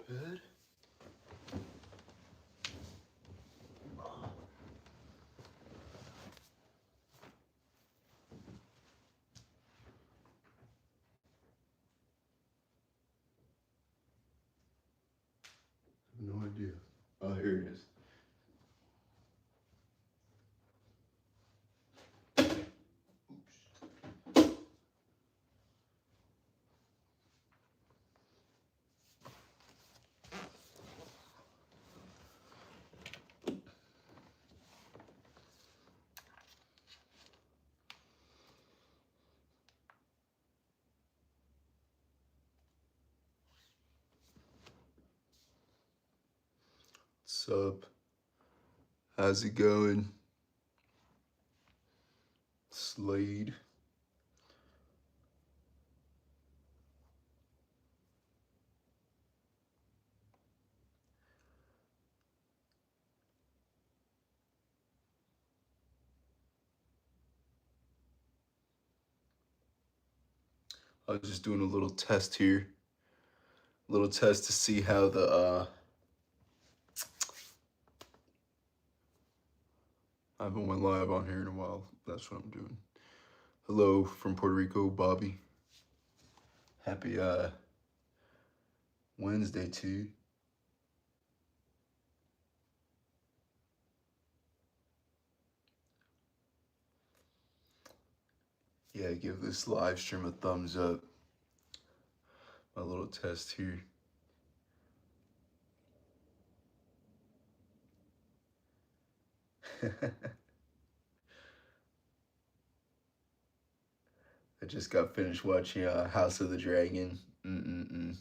bed. No idea. Oh, here it is. What's up? How's it going? Slade. I was just doing a little test here. A little test to see how I haven't went live on here in a while. That's what I'm doing. Hello from Puerto Rico, Bobby. Happy Wednesday to you. Yeah, give this live stream a thumbs up. My little test here. I just got finished watching House of the Dragon. Mm-mm-mm.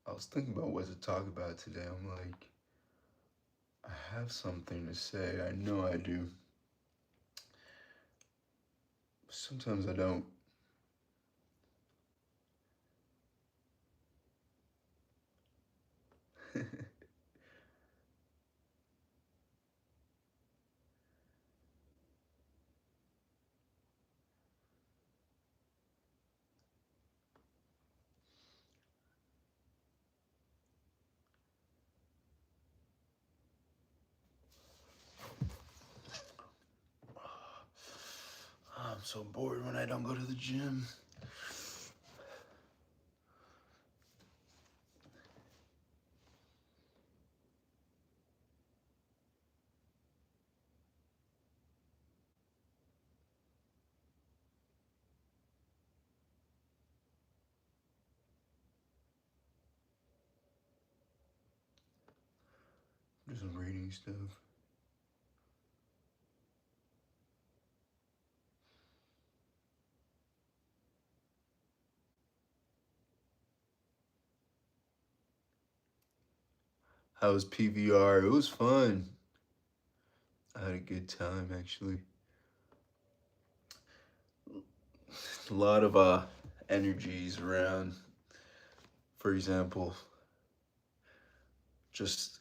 I was thinking about what to talk about today. I'm like, I have something to say. I know I do. Sometimes I don't. I'm so bored when I don't go to the gym. Do some reading stuff. How was PVR? It was fun. I had a good time actually. A lot of energies around. For example, just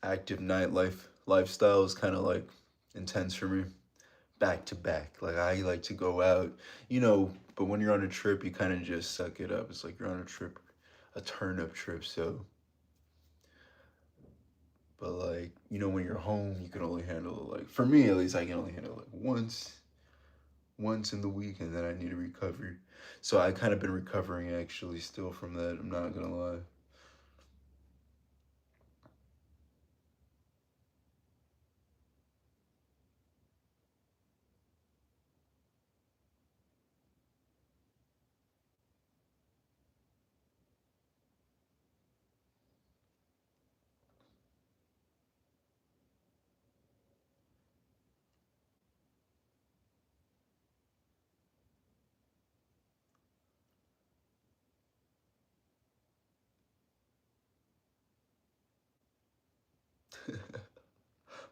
active nightlife lifestyle is kind of like intense for me. Back to back. Like I like to go out, but when you're on a trip, you kind of just suck it up. It's like you're on a trip, a turn up trip. So, but like, when you're home, you can only handle it, like, for me at least, I can only handle it like once in the week, and then I need to recover. So I kind of been recovering actually still from that. I'm not gonna lie.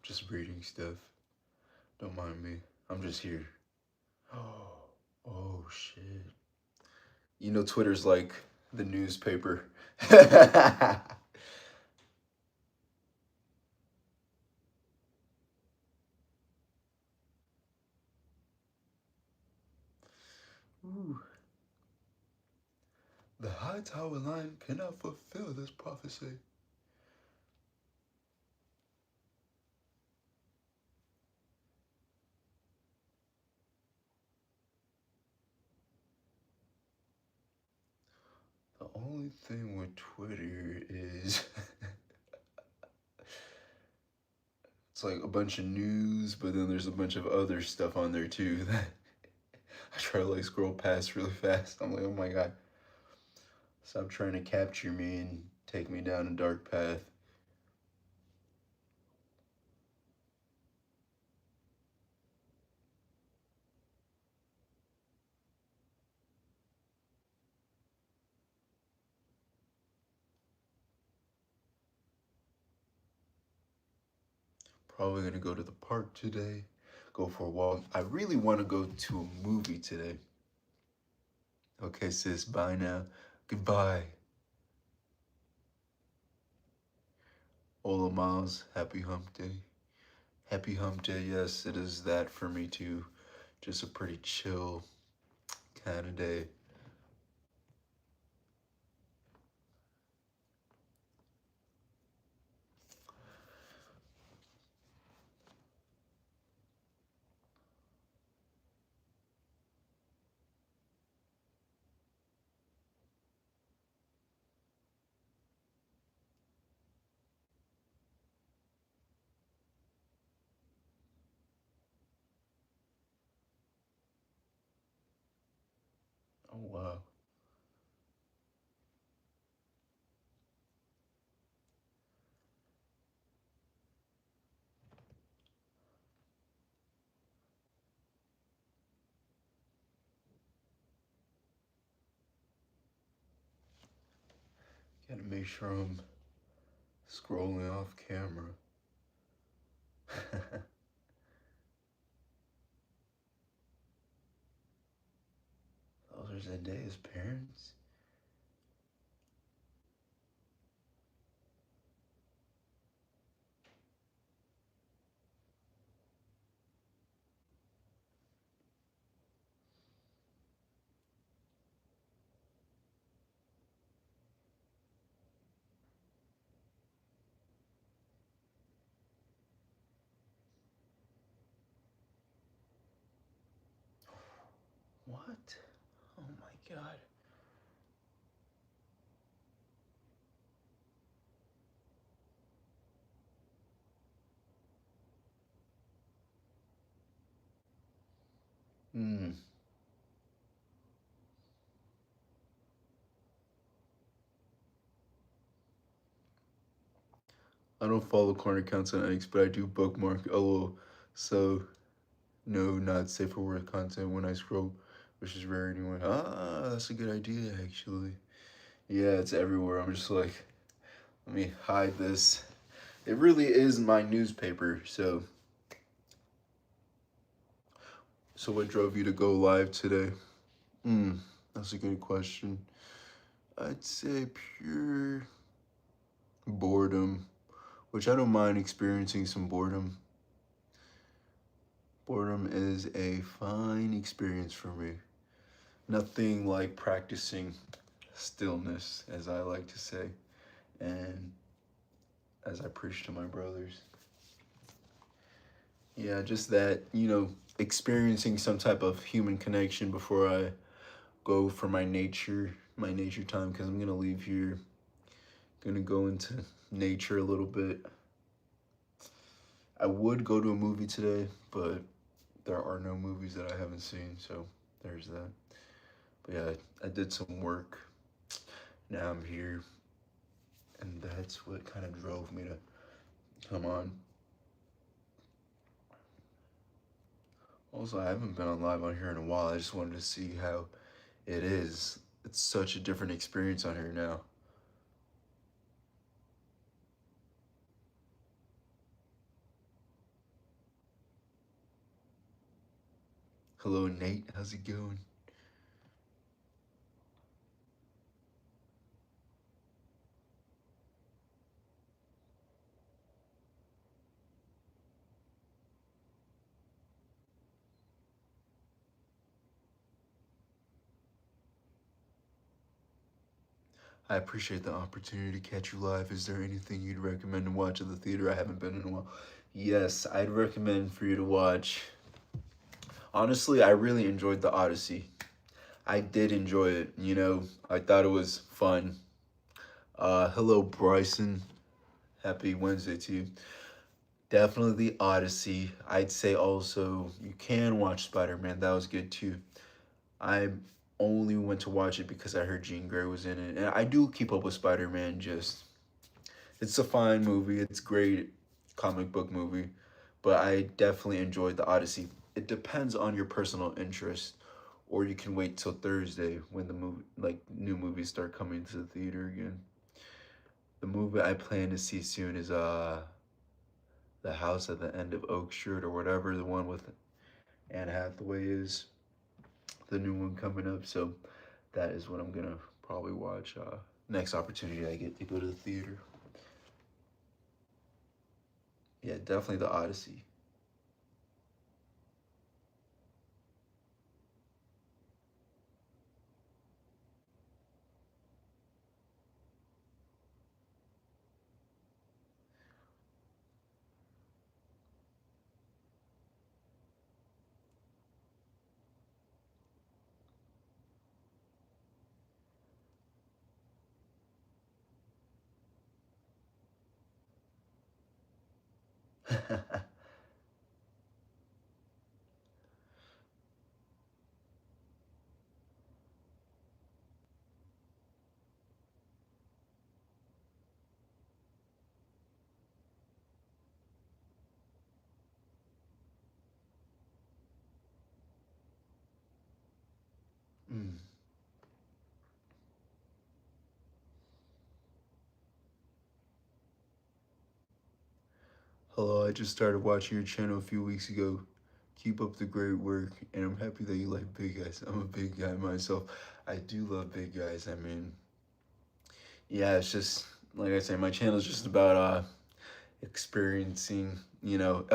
Just reading stuff. Don't mind me. I'm just here. Oh, oh shit. You know, Twitter's like the newspaper. Ooh. The high tower line cannot fulfill this prophecy. The only thing with Twitter is it's like a bunch of news, but then there's a bunch of other stuff on there too that I try to like scroll past really fast. I'm like, oh my god, stop trying to capture me and take me down a dark path. Probably gonna go to the park today, go for a walk. I really want to go to a movie today. Okay, sis, bye now. Goodbye. Hola, Miles. Happy hump day. Happy hump day. Yes, it is that for me too. Just a pretty chill kind of day. Oh, wow. Gotta make sure I'm scrolling off camera. Those are Zendaya's parents? What? Oh my god. Hmm. I don't follow corner accounts on X, but I do bookmark. Oh, so no, not safe for work content when I scroll, which is rare anyway. Ah, that's a good idea, actually. Yeah, it's everywhere. I'm just like, let me hide this. It really is my newspaper. So what drove you to go live today? Hmm, that's a good question. I'd say pure boredom, which I don't mind experiencing some boredom. Boredom is a fine experience for me. Nothing like practicing stillness, as I like to say, and as I preach to my brothers. Yeah, just that, experiencing some type of human connection before I go for my nature time, because I'm gonna leave here, gonna go into nature a little bit. I would go to a movie today, but there are no movies that I haven't seen, so there's that. But yeah, I did some work. Now I'm here, and that's what kind of drove me to come on. Also, I haven't been on live on here in a while. I just wanted to see how it is. It's such a different experience on here now. Hello, Nate. How's it going? I appreciate the opportunity to catch you live. Is there anything you'd recommend to watch at the theater? I haven't been in a while. Yes, I'd recommend for you to watch. Honestly, I really enjoyed The Odyssey. I did enjoy it, you know. I thought it was fun. Hello, Bryson. Happy Wednesday to you. Definitely The Odyssey. I'd say also you can watch Spider Man. That was good too. I only went to watch it because I heard Jean Grey was in it. And I do keep up with Spider Man, just it's a fine movie. It's great comic book movie, but I definitely enjoyed The Odyssey. It depends on your personal interest, or you can wait till Thursday when the movie like new movies start coming to the theater again. The movie I plan to see soon is The House at the End of Oak Street or whatever the one with Anne Hathaway is. The new one coming up, so that is what I'm gonna probably watch next opportunity I get to go to the theater. Yeah, definitely The Odyssey. Mm. Hello, I just started watching your channel a few weeks ago. Keep up the great work, and I'm happy that you like big guys. I'm a big guy myself. I do love big guys. I mean, yeah, it's just like I say, my channel is just about experiencing,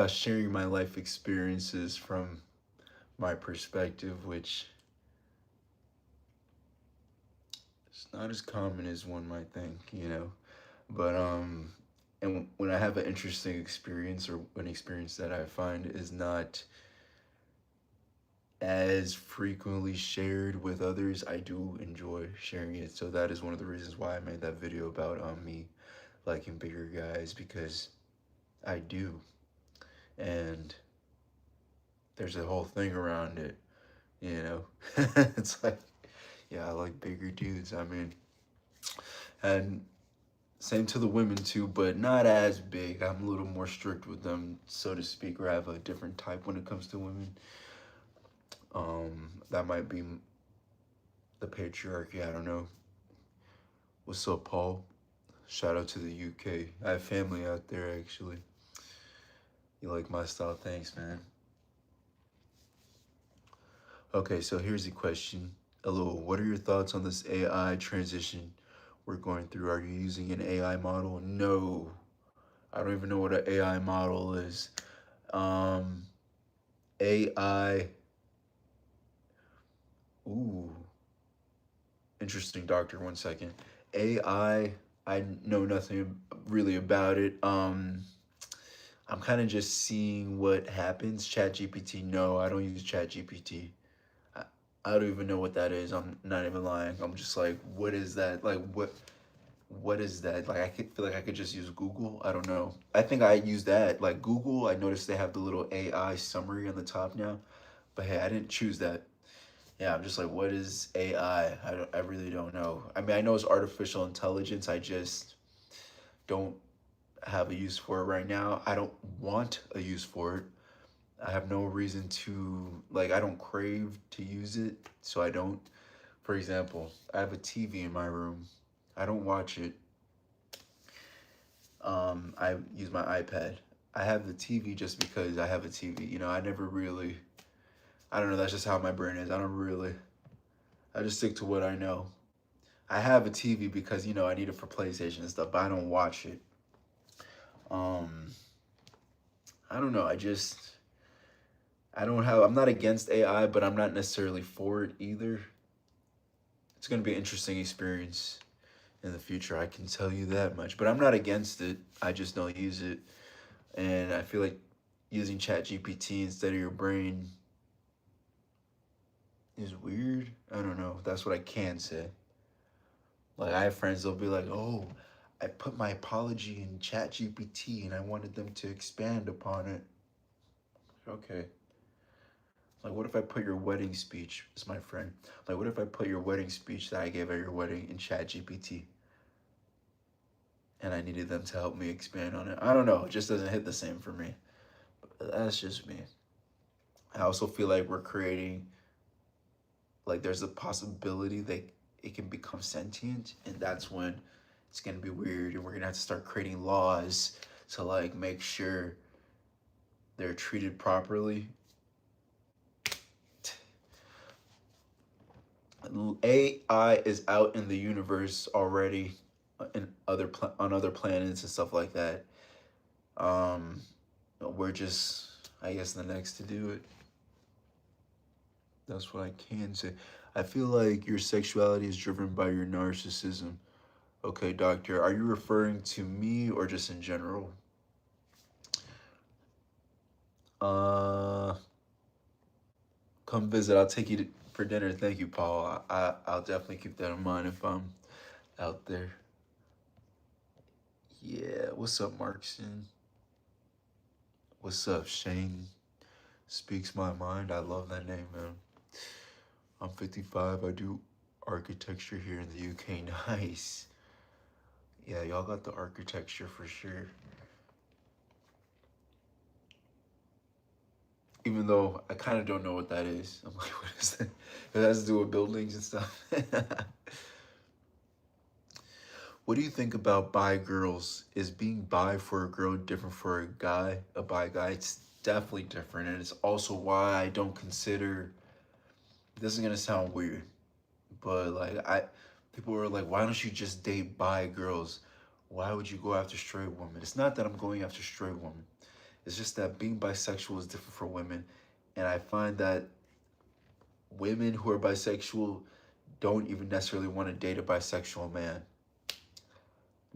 sharing my life experiences from my perspective, which is not as common as one might think. But and when I have an interesting experience or an experience that I find is not as frequently shared with others, I do enjoy sharing it. So that is one of the reasons why I made that video about me liking bigger guys, because I do. And there's a whole thing around it, you know. It's like, yeah, I like bigger dudes. I mean, and same to the women too, but not as big. I'm a little more strict with them, so to speak, or I have a different type when it comes to women. That might be the patriarchy. I don't know. What's up, Paul? Shout out to the UK. I have family out there actually. You like my style? Thanks, man. Okay, so here's the question. Hello, what are your thoughts on this AI transition we're going through? Are you using an AI model? No. I don't even know what an AI model is. Um, AI. Ooh, interesting, doctor. 1 second. I know nothing really about it. I'm kind of just seeing what happens. Chat GPT, no, I don't use Chat GPT. I, I don't even know what that is. I'm not even lying. I'm just like, what is that? Like, what is that? Like, I could feel like I could just use Google. I don't know. I think I use that. Like Google, I noticed they have the little AI summary on the top now. But hey, I didn't choose that. Yeah, I'm just like, what is AI? I really don't know. I mean, I know it's artificial intelligence. I just don't have a use for it right now. I don't want a use for it. I have no reason to, like, I don't crave to use it, so I don't. For example, I have a TV in my room. I don't watch it. I use my iPad. I have the TV just because I have a TV. I never really I don't know. That's just how my brain is. I don't really. I just stick to what I know. I have a TV because I need it for PlayStation and stuff, but I don't watch it. Um, I don't know. I don't have. I'm not against AI, but I'm not necessarily for it either. It's gonna be an interesting experience in the future. I can tell you that much. But I'm not against it. I just don't use it, and I feel like using ChatGPT instead of your brain is weird. I don't know. That's what I can say. Like I have friends, they'll be like, "Oh, I put my apology in ChatGPT and I wanted them to expand upon it." Okay. Like, what if I put your wedding speech? It's my friend. Like, what if I put your wedding speech that I gave at your wedding in ChatGPT and I needed them to help me expand on it? I don't know. It just doesn't hit the same for me. But that's just me. I also feel like we're creating, like, there's a possibility that it can become sentient, and that's when it's gonna be weird, and we're gonna have to start creating laws to like make sure they're treated properly. AI is out in the universe already, in on other planets and stuff like that. Um, we're just, I guess, the next to do it. That's what I can say. I feel like your sexuality is driven by your narcissism. Okay, doctor, are you referring to me or just in general? Uh, come visit. I'll take you for dinner. Thank you, Paul. I'll definitely keep that in mind if I'm out there. Yeah, what's up, Markson? What's up, Shane? Speaks my mind. I love that name, man. I'm 55. I do architecture here in the UK. Nice. Yeah, y'all got the architecture for sure. Even though I kind of don't know what that is. I'm like, what is that? It has to do with buildings and stuff. What do you think about bi girls? Is being bi for a girl different for a guy, a bi guy? It's definitely different. And it's also why I don't consider, this is gonna sound weird, but like people are like, why don't you just date bi girls? Why would you go after straight women? It's not that I'm going after straight women. It's just that being bisexual is different for women. And I find that women who are bisexual don't even necessarily want to date a bisexual man.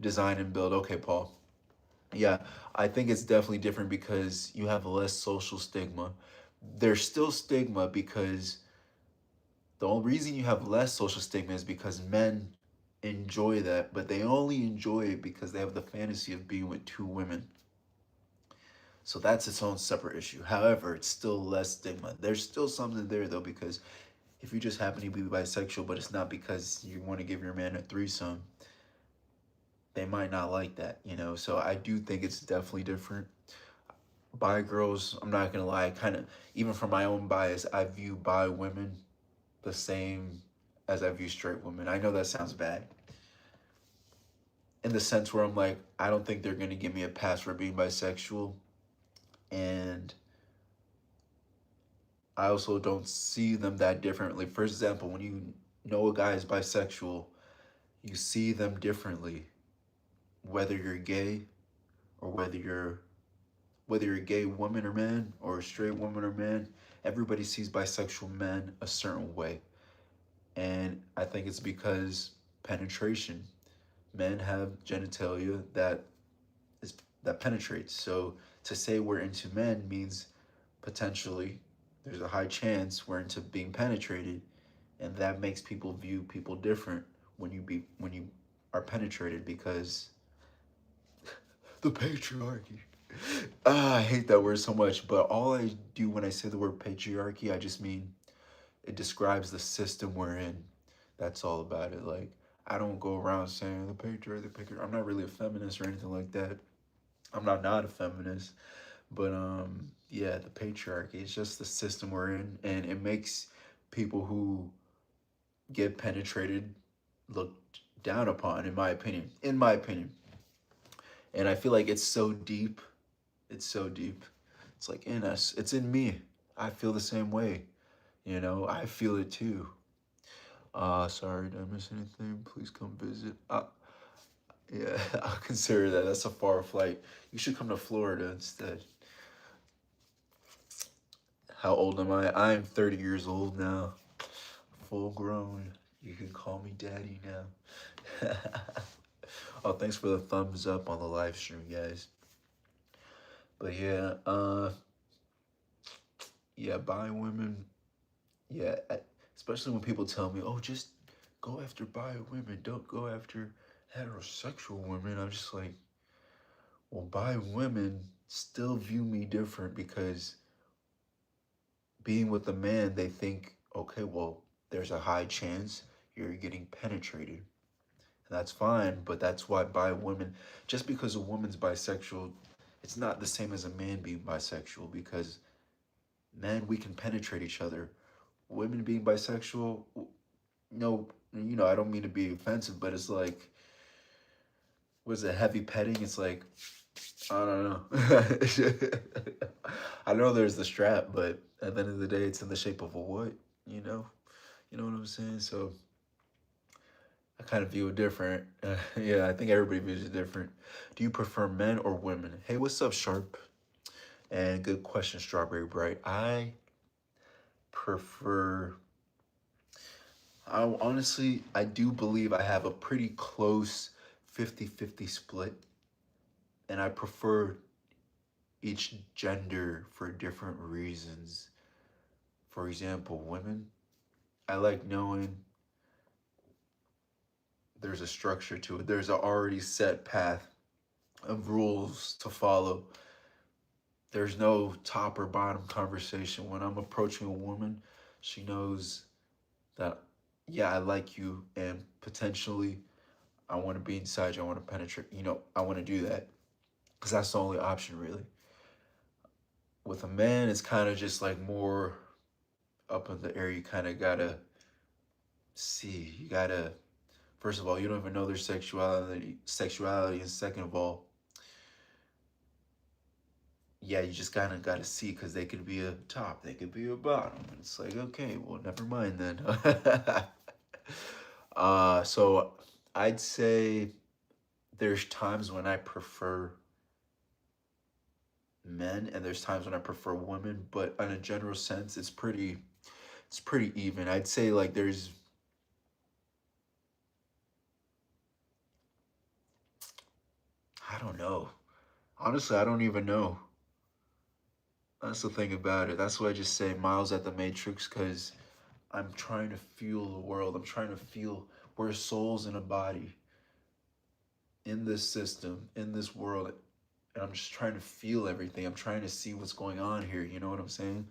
Design and build. Okay, Paul. Yeah, I think it's definitely different because you have less social stigma. There's still stigma because the only reason you have less social stigma is because men enjoy that, but they only enjoy it because they have the fantasy of being with two women. So that's its own separate issue. However, it's still less stigma. There's still something there though, because if you just happen to be bisexual, but it's not because you want to give your man a threesome, they might not like that. So I do think it's definitely different. Bi girls, I'm not gonna lie, kind of, even from my own bias, I view bi women the same as I view straight women. I know that sounds bad. In the sense where I'm like, I don't think they're gonna give me a pass for being bisexual. And I also don't see them that differently. For example, when you know a guy is bisexual, you see them differently, whether you're gay or whether you're a gay woman or man or a straight woman or man. Everybody sees bisexual men a certain way. And I think it's because penetration. Men have genitalia is that penetrates. So to say we're into men means potentially there's a high chance we're into being penetrated, and that makes people view people different when you are penetrated because the patriarchy. I hate that word so much, but all I do when I say the word patriarchy, I just mean it describes the system we're in. That's all about it. Like, I don't go around saying the patriarchy, the patriarchy. I'm not really a feminist or anything like that. I'm not a feminist, but yeah, the patriarchy. It's just the system we're in, and it makes people who get penetrated looked down upon, in my opinion. In my opinion, and I feel like it's so deep. It's so deep. It's like in us. It's in me. I feel the same way. You know, I feel it too. Sorry, did I miss anything? Please come visit. Yeah, I'll consider that. That's a far flight. You should come to Florida instead. How old am I? I'm 30 years old now. Full grown. You can call me daddy now. Oh, thanks for the thumbs up on the live stream, guys. But yeah, yeah, bi women, yeah, especially when people tell me, oh, just go after bi women, don't go after heterosexual women. I'm just like, well, bi women still view me different because being with a man, they think, okay, well, there's a high chance you're getting penetrated. And that's fine, but that's why bi women, just because a woman's bisexual, it's not the same as a man being bisexual because men, we can penetrate each other. Women being bisexual, no, I don't mean to be offensive, but it's like, was it heavy petting? It's like, I don't know. I know there's the strap, but at the end of the day, it's in the shape of a what, you know? You know what I'm saying? So I kind of view it different. Yeah, I think everybody views it different. Do you prefer men or women? Hey, what's up, Sharp? And good question, Strawberry Bright. Prefer, I do believe I have a pretty close 50-50 split. And I prefer each gender for different reasons. For example, women, I like knowing there's a structure to it. There's an already set path of rules to follow. There's no top or bottom conversation. When I'm approaching a woman, she knows that, yeah, I like you, and potentially I want to be inside you. I want to penetrate. I want to do that because that's the only option, really. With a man, it's kind of just like more up in the air. You kind of gotta see. You gotta, first of all, you don't even know their sexuality, and second of all, yeah, you just kind of got to see because they could be a top, they could be a bottom. And it's like, okay, well, never mind then. So I'd say there's times when I prefer men and there's times when I prefer women, but in a general sense, it's pretty even. I'd say like I don't know. Honestly, I don't even know. That's the thing about it. That's why I just say Miles at the Matrix because I'm trying to feel the world. I'm trying to feel we're souls in a body in this system, in this world. And I'm just trying to feel everything. I'm trying to see what's going on here. You know what I'm saying?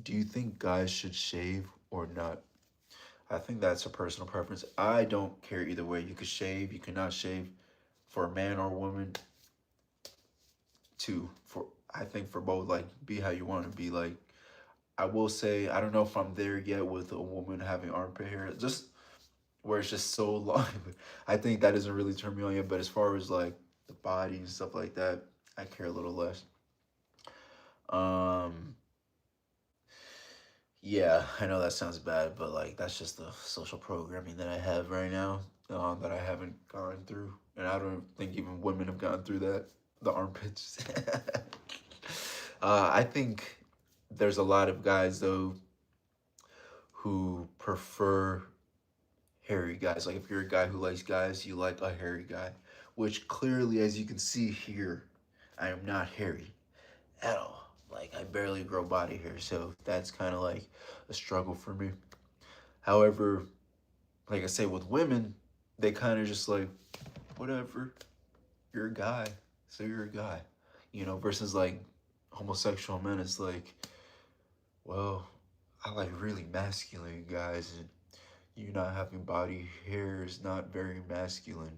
Do you think guys should shave or not? I think that's a personal preference. I don't care either way. You could shave, you cannot shave for a man or a woman too. For I think for both, like be how you want to be. Like I will say, I don't know if I'm there yet with a woman having armpit hair. Just where it's just so long. I think that doesn't really turn me on yet. But as far as like the body and stuff like that, I care a little less. Um, yeah, I know that sounds bad, but like that's just the social programming that I have right now, that I haven't gone through, and I don't think even women have gone through that. The armpits. I think there's a lot of guys though who prefer hairy guys. Like if you're a guy who likes guys, you like a hairy guy, which clearly, as you can see here, I am not hairy at all. Like I barely grow body hair, so that's kind of like a struggle for me. However, like I say with women, they kind of just like, whatever, you're a guy, so you're a guy, versus like homosexual men, it's like, well, I like really masculine guys, and you not having body hair is not very masculine.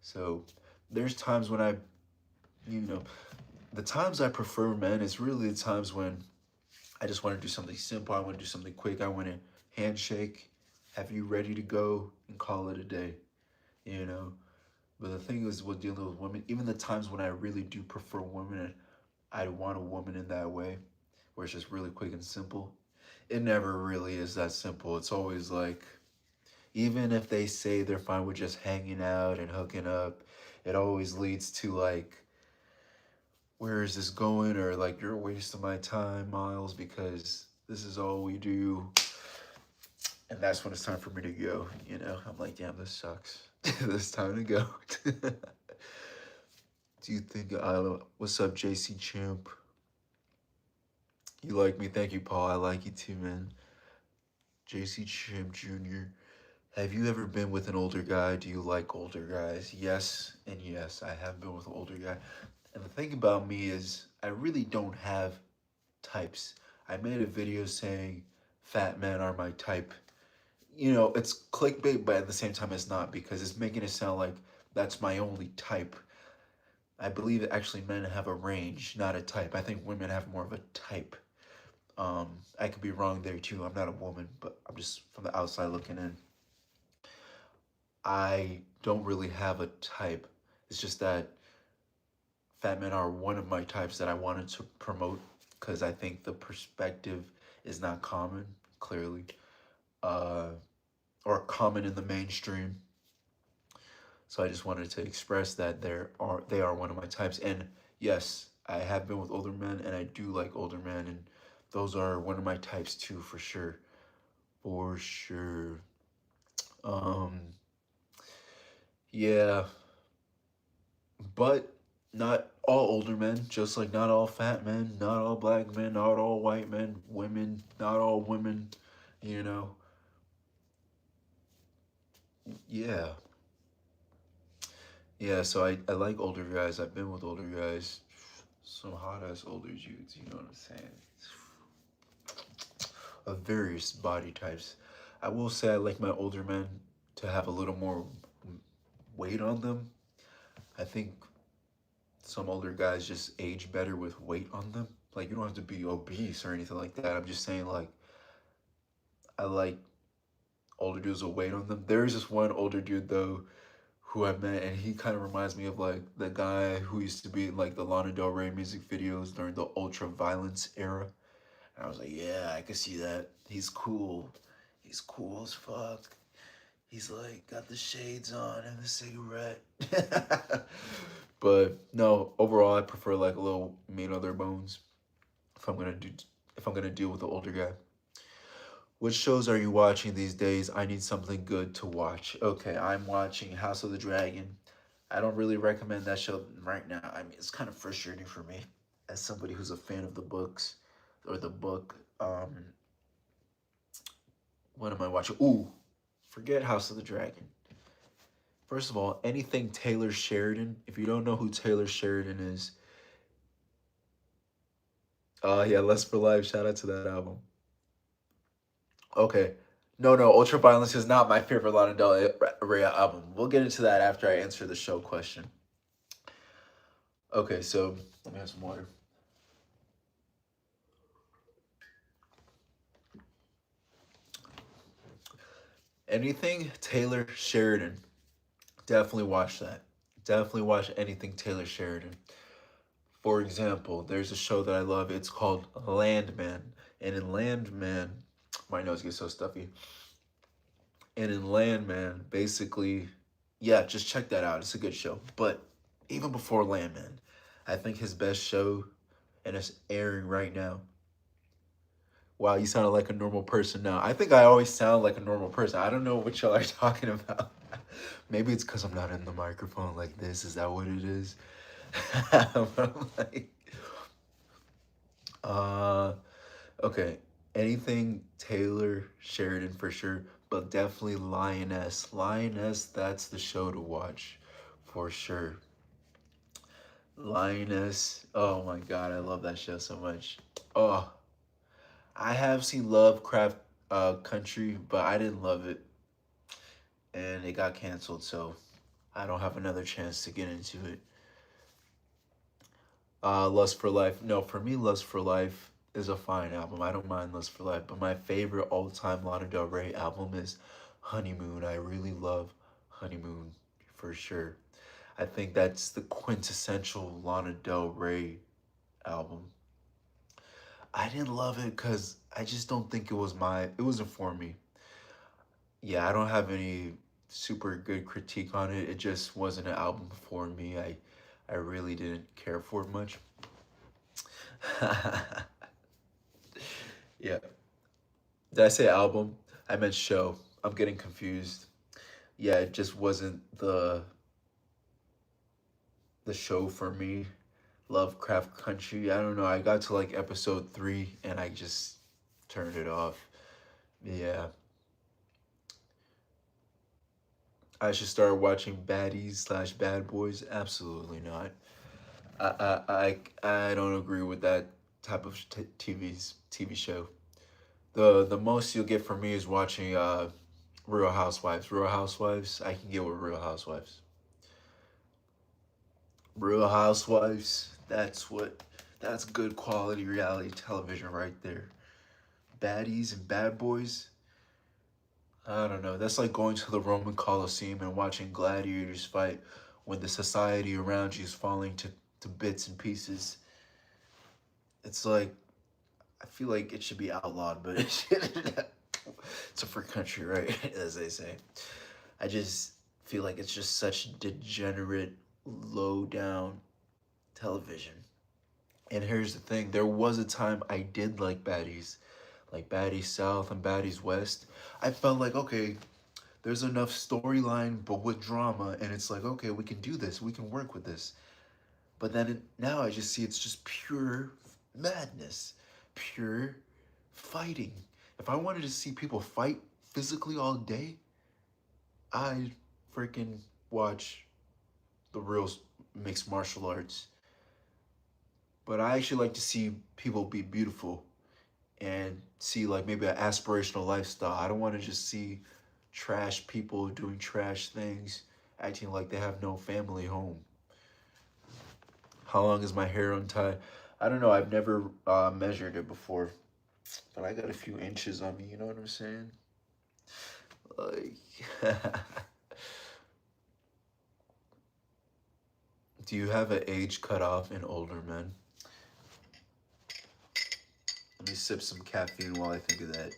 So there's times when you know, the times I prefer men is really the times when I just want to do something simple. I want to do something quick. I want to handshake, have you ready to go, and call it a day, you know? But the thing is, with dealing with women, even the times when I really do prefer women, and I want a woman in that way, where it's just really quick and simple. it never really is that simple. It's always like, even if they say they're fine with just hanging out and hooking up, it always leads to like, where is this going? Or like, you're a waste of my time, Miles, because this is all we do. And that's when it's time for me to go. I'm like, damn, this sucks. It's time to go. Do you think what's up, JC Champ? You like me? Thank you, Paul. I like you too, man. JC Champ Jr. Have you ever been with an older guy? Do you like older guys? Yes, and yes, I have been with an older guy. And the thing about me is, I really don't have types. I made a video saying fat men are my type. It's clickbait, but at the same time, it's not, because it's making it sound like that's my only type. I believe that actually men have a range, not a type. I think women have more of a type. I could be wrong there too. I'm not a woman, but I'm just from the outside looking in. I don't really have a type. It's just that fat men are one of my types that I wanted to promote, because I think the perspective is not common, clearly, or common in the mainstream. So I just wanted to express that they are one of my types. And yes, I have been with older men, and I do like older men, and those are one of my types too, for sure. For sure. Um, yeah, but not all older men, just like not all fat men, not all black men, not all white men, women, not all women, you know. Yeah. Yeah, so I like older guys. I've been with older guys. Some hot ass older dudes, you know what I'm saying? Of various body types. I will say I like my older men to have a little more weight on them. I think some older guys just age better with weight on them. Like, you don't have to be obese or anything like that. I'm just saying, like, I like older dudes with weight on them. There is this one older dude though who I met, and he kind of reminds me of like the guy who used to be in like the Lana Del Rey music videos during the ultra violence era. And I was like, yeah, I could see that. He's cool. He's cool as fuck. He's like got the shades on and the cigarette. But no, overall I prefer like a little meat on their bones if I'm gonna do if I'm gonna deal with the older guy. What shows are you watching these days? I need something good to watch. Okay, I'm watching House of the Dragon. I don't really recommend that show right now. I mean, it's kind of frustrating for me as somebody who's a fan of the books or the book. What am I watching? Ooh, forget House of the Dragon. First of all, anything Taylor Sheridan. If you don't know who Taylor Sheridan is, yeah, Lust for Life. Shout out to that album. Okay. No, no, Ultraviolence is not my favorite Lana Del Rey album. We'll get into that after I answer the show question. Okay, so let me have some water. Anything Taylor Sheridan. Definitely watch that. Definitely watch anything Taylor Sheridan. For example, there's a show that I love. It's called Landman. And in Landman, my nose gets so stuffy. And in Landman, basically, yeah, just check that out. It's a good show. But even before Landman, I think his best show, and it's airing right now. Wow, you sounded like a normal person now. I think I always sound like a normal person. I don't know what y'all are talking about. Maybe it's because I'm not in the microphone like this. Is that what it is? But I'm like, uh, okay. Anything Taylor Sheridan for sure, but definitely Lioness. Lioness, that's the show to watch for sure. Lioness. Oh my god, I love that show so much. Oh, I have seen Lovecraft Country, but I didn't love it, and it got canceled, so I don't have another chance to get into it. Lust for Life. No, for me, Lust for Life is a fine album. I don't mind Lust for Life, but my favorite all-time Lana Del Rey album is Honeymoon. I really love Honeymoon for sure. I think that's the quintessential Lana Del Rey album. I didn't love it because I just don't think it wasn't for me. Yeah, I don't have any super good critique on it. It just wasn't an album for me. I really didn't care for it much. Yeah. Did I say album? I meant show. I'm getting confused. Yeah, it just wasn't the show for me. Lovecraft Country. I don't know. I got to like episode 3 and I just turned it off. Yeah. I should start watching baddies slash bad boys. Absolutely not. I don't agree with that type of TV show. The most you'll get from me is watching Real Housewives. Real Housewives. I can get with Real Housewives. Real Housewives. That's good quality reality television right there. Baddies and bad boys. I don't know. That's like going to the Roman Colosseum and watching gladiators fight when the society around you is falling to bits and pieces. It's like I feel like it should be outlawed, but it's a free country, right? As they say. I just feel like it's just such degenerate, low down television. And here's the thing: there was a time I did like Baddies South and Baddies West. I felt like okay, there's enough storyline, but with drama, and it's like okay, we can do this, we can work with this. But then now I just see it's just pure madness, pure fighting. If I wanted to see people fight physically all day, I'd freaking watch the real mixed martial arts. But I actually like to see people be beautiful and see like maybe an aspirational lifestyle. I don't want to just see trash people doing trash things, acting like they have no family home. How long is my hair untied? I don't know. I've never measured it before, but I got a few inches on me. You know what I'm saying? Like, do you have an age cutoff in older men? Let me sip some caffeine while I think of that.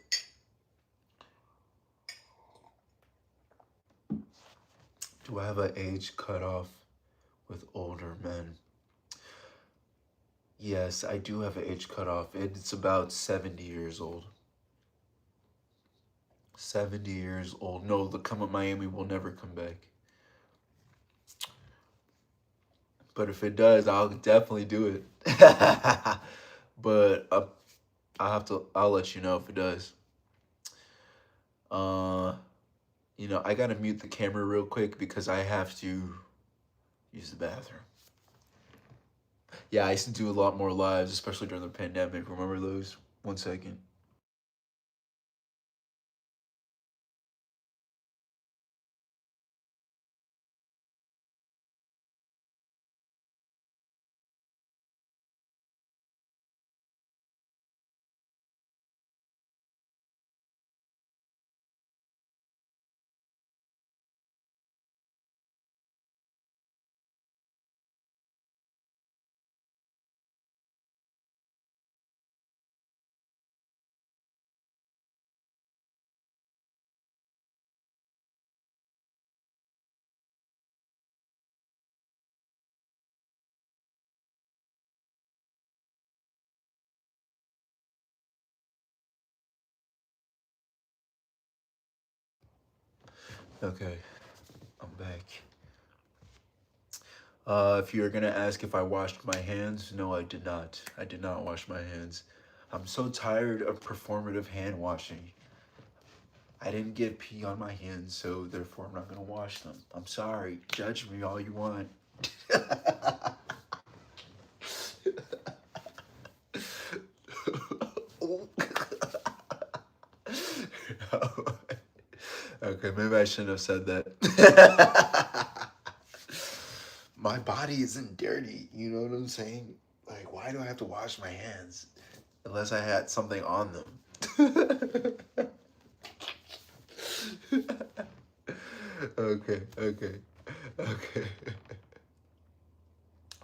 Do I have an age cutoff with older men? Yes, I do have an age cutoff. It's about 70 years old. 70 years old. No, the Come Up Miami will never come back. But if it does, I'll definitely do it. But I'll let you know if it does. Uh, I gotta mute the camera real quick because I have to use the bathroom. Yeah, I used to do a lot more lives, especially during the pandemic. Remember those? 1 second. Okay, I'm back. If you're gonna ask if I washed my hands, no, I did not. I did not wash my hands. I'm so tired of performative hand washing. I didn't get pee on my hands, so therefore I'm not gonna wash them. I'm sorry. Judge me all you want. Okay, maybe I shouldn't have said that. My body isn't dirty, you know what I'm saying? Like, why do I have to wash my hands? Unless I had something on them. Okay, okay, okay.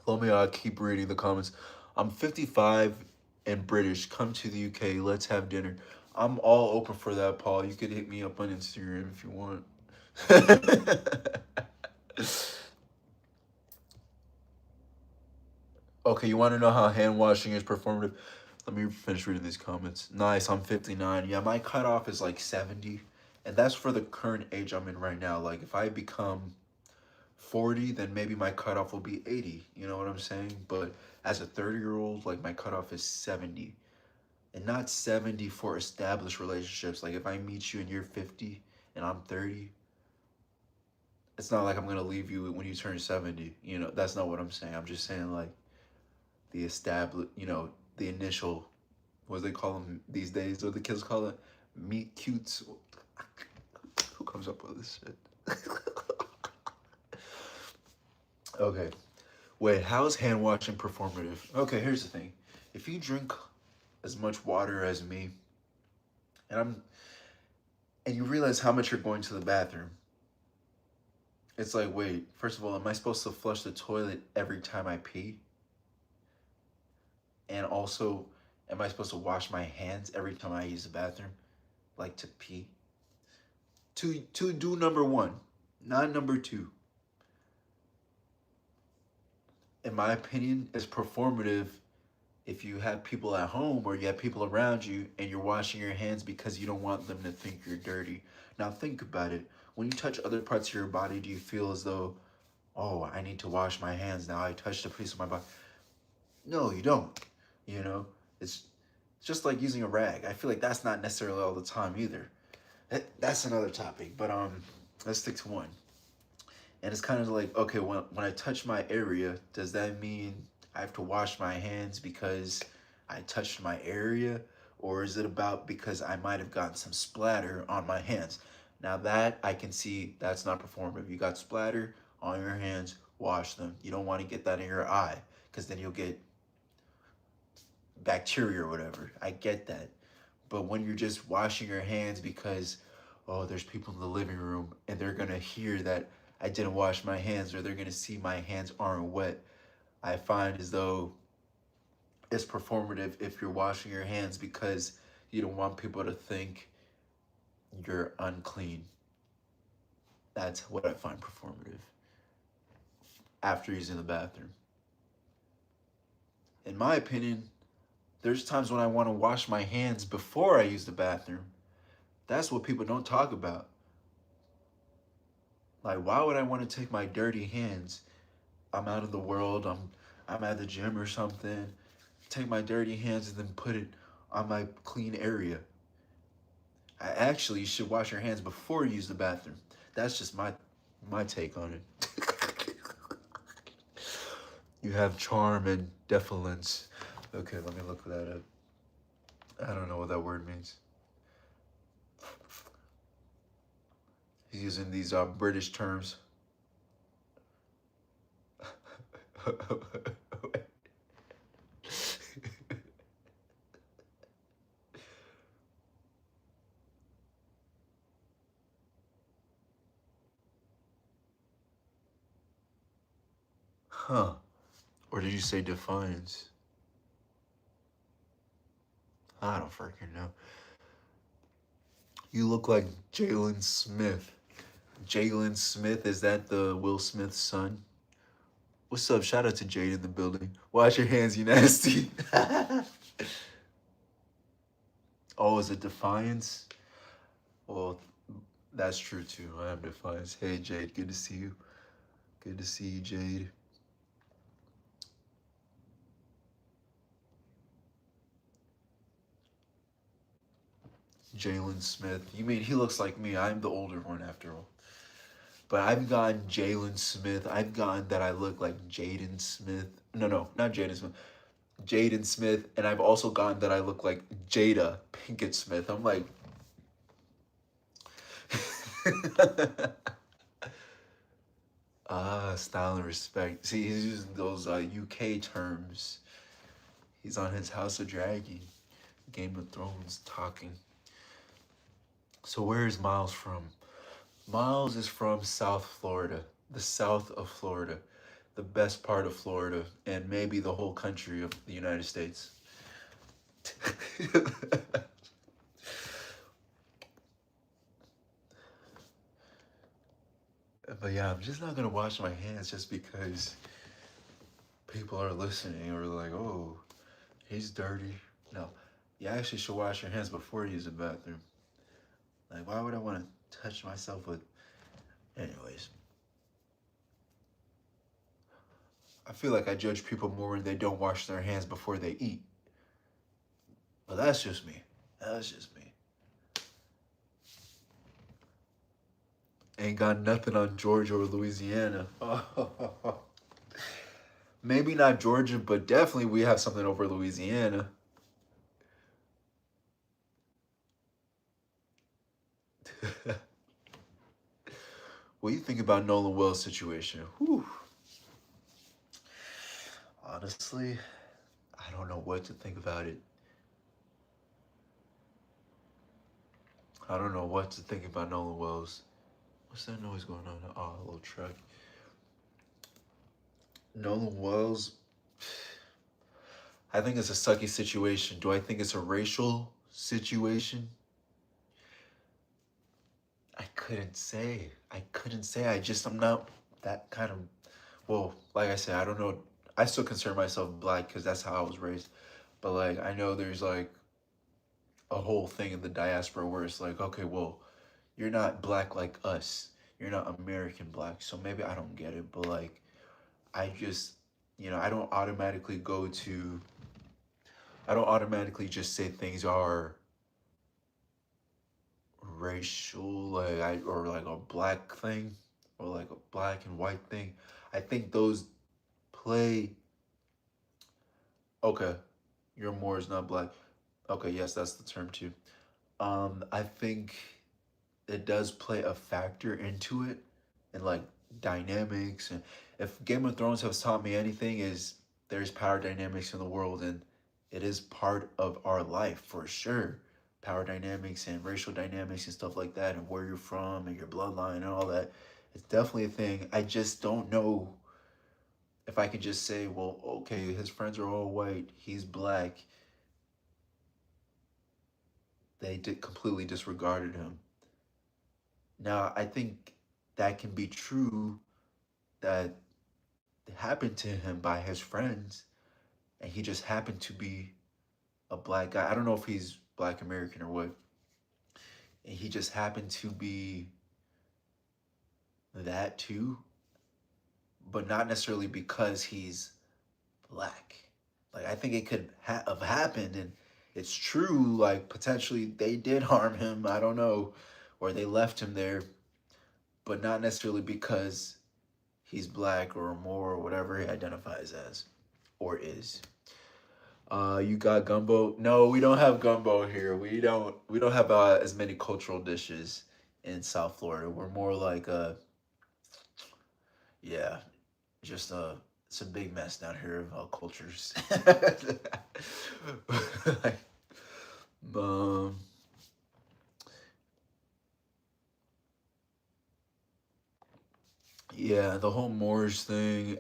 Let me keep reading the comments. I'm 55 and British. Come to the UK. Let's have dinner. I'm all open for that, Paul. You could hit me up on Instagram if you want. Okay, you want to know how hand washing is performative? Let me finish reading these comments. Nice, I'm 59. Yeah, my cutoff is like 70. And that's for the current age I'm in right now. Like, if I become 40, then maybe my cutoff will be 80. You know what I'm saying? But as a 30-year-old, like, my cutoff is 70. And not 70 for established relationships. Like, if I meet you and you're 50 and I'm 30, it's not like I'm going to leave you when you turn 70. You know, that's not what I'm saying. I'm just saying, like, the established, the initial, what do they call them these days? What the kids call it? Meet cutes. Who comes up with this shit? Okay. Wait, how is hand washing performative? Okay, here's the thing. If you drink as much water as me, and and you realize how much you're going to the bathroom, it's like, wait, first of all, am I supposed to flush the toilet every time I pee? And also, am I supposed to wash my hands every time I use the bathroom? Like to pee? To do number one, not number two. In my opinion, is performative if you have people at home or you have people around you and you're washing your hands because you don't want them to think you're dirty. Now think about it. When you touch other parts of your body, do you feel as though, oh, I need to wash my hands now? I touched a piece of my body. No, you don't. You know, it's just like using a rag. I feel like that's not necessarily all the time either. That's another topic, but let's stick to one. And it's kind of like, okay, when I touch my area, does that mean I have to wash my hands because I touched my area? Or is it about because I might have gotten some splatter on my hands? Now that I can see that's not performative. You got splatter on your hands, wash them. You don't want to get that in your eye because then you'll get bacteria or whatever. I get that. But when you're just washing your hands because, oh, there's people in the living room and they're going to hear that I didn't wash my hands or they're going to see my hands aren't wet, I find as though it's performative if you're washing your hands because you don't want people to think you're unclean. That's what I find performative after using the bathroom. In my opinion, there's times when I want to wash my hands before I use the bathroom. That's what people don't talk about. Like, why would I want to take my dirty hands? I'm out of the world. I'm at the gym or something. Take my dirty hands and then put it on my clean area. I actually should wash your hands before you use the bathroom. That's just my take on it. You have charm and deference. Okay, let me look that up. I don't know what that word means. He's using these British terms. Huh. Or did you say defiance? I don't freaking know. You look like Jalen Smith. Jalen Smith, is that the Will Smith son? What's up? Shout out to Jade in the building. Wash your hands, you nasty. Oh, is it defiance? Well, that's true too. I am defiance. Hey, Jade, good to see you. Good to see you, Jade. Jalen Smith. You mean he looks like me? I'm the older one after all. But I've gotten Jalen Smith. I've gotten that I look like Jaden Smith. No, not Jaden Smith. Jaden Smith. And I've also gotten that I look like Jada Pinkett Smith. I'm like... style and respect. See, he's using those UK terms. He's on his House of Dragon. Game of Thrones talking. So where is Myles from? Myles is from South Florida, the south of Florida, the best part of Florida, and maybe the whole country of the United States. But yeah, I'm just not gonna wash my hands just because people are listening or like, oh, he's dirty. No, you actually should wash your hands before you use the bathroom. Like, why would I want to touch myself with? Anyways, I feel like I judge people more when they don't wash their hands before they eat. But that's just me. That's just me. Ain't got nothing on Georgia or Louisiana. Maybe not Georgia, but definitely we have something over Louisiana. What do you think about Nolan Wells' situation? Whew. Honestly, I don't know what to think about it. I don't know what to think about Nolan Wells. What's that noise going on? Oh, a little truck. Nolan Wells, I think it's a sucky situation. Do I think it's a racial situation? I couldn't say. I couldn't say. I'm not that kind of, well, like I said, I don't know. I still consider myself black because that's how I was raised. But like, I know there's like a whole thing in the diaspora where it's like, okay, well, you're not black like us. You're not American black. So maybe I don't get it. But like, I just, I don't automatically I don't automatically just say things are racial, or like a black thing, or like a black and white thing. I think those play. Okay, you're more is not black. Okay, yes, that's the term too. I think it does play a factor into it, and like dynamics. And if Game of Thrones has taught me anything, is there's power dynamics in the world, and it is part of our life for sure. Power dynamics and racial dynamics and stuff like that, and where you're from and your bloodline and all that. It's definitely a thing. I just don't know if I can just say, well, okay, his friends are all white, he's black. They did completely disregarded him. Now, I think that can be true that happened to him by his friends, and he just happened to be a black guy. I don't know if he's black American or what. And he just happened to be that too, but not necessarily because he's black. Like, I think it could have happened, and it's true. Like, potentially they did harm him. I don't know, or they left him there, but not necessarily because he's black or more or whatever he identifies as or is. You got gumbo? No, we don't have gumbo here. We don't have as many cultural dishes in South Florida. We're more like yeah, just it's a big mess down here of cultures. Like, um, yeah, the whole Moorish thing.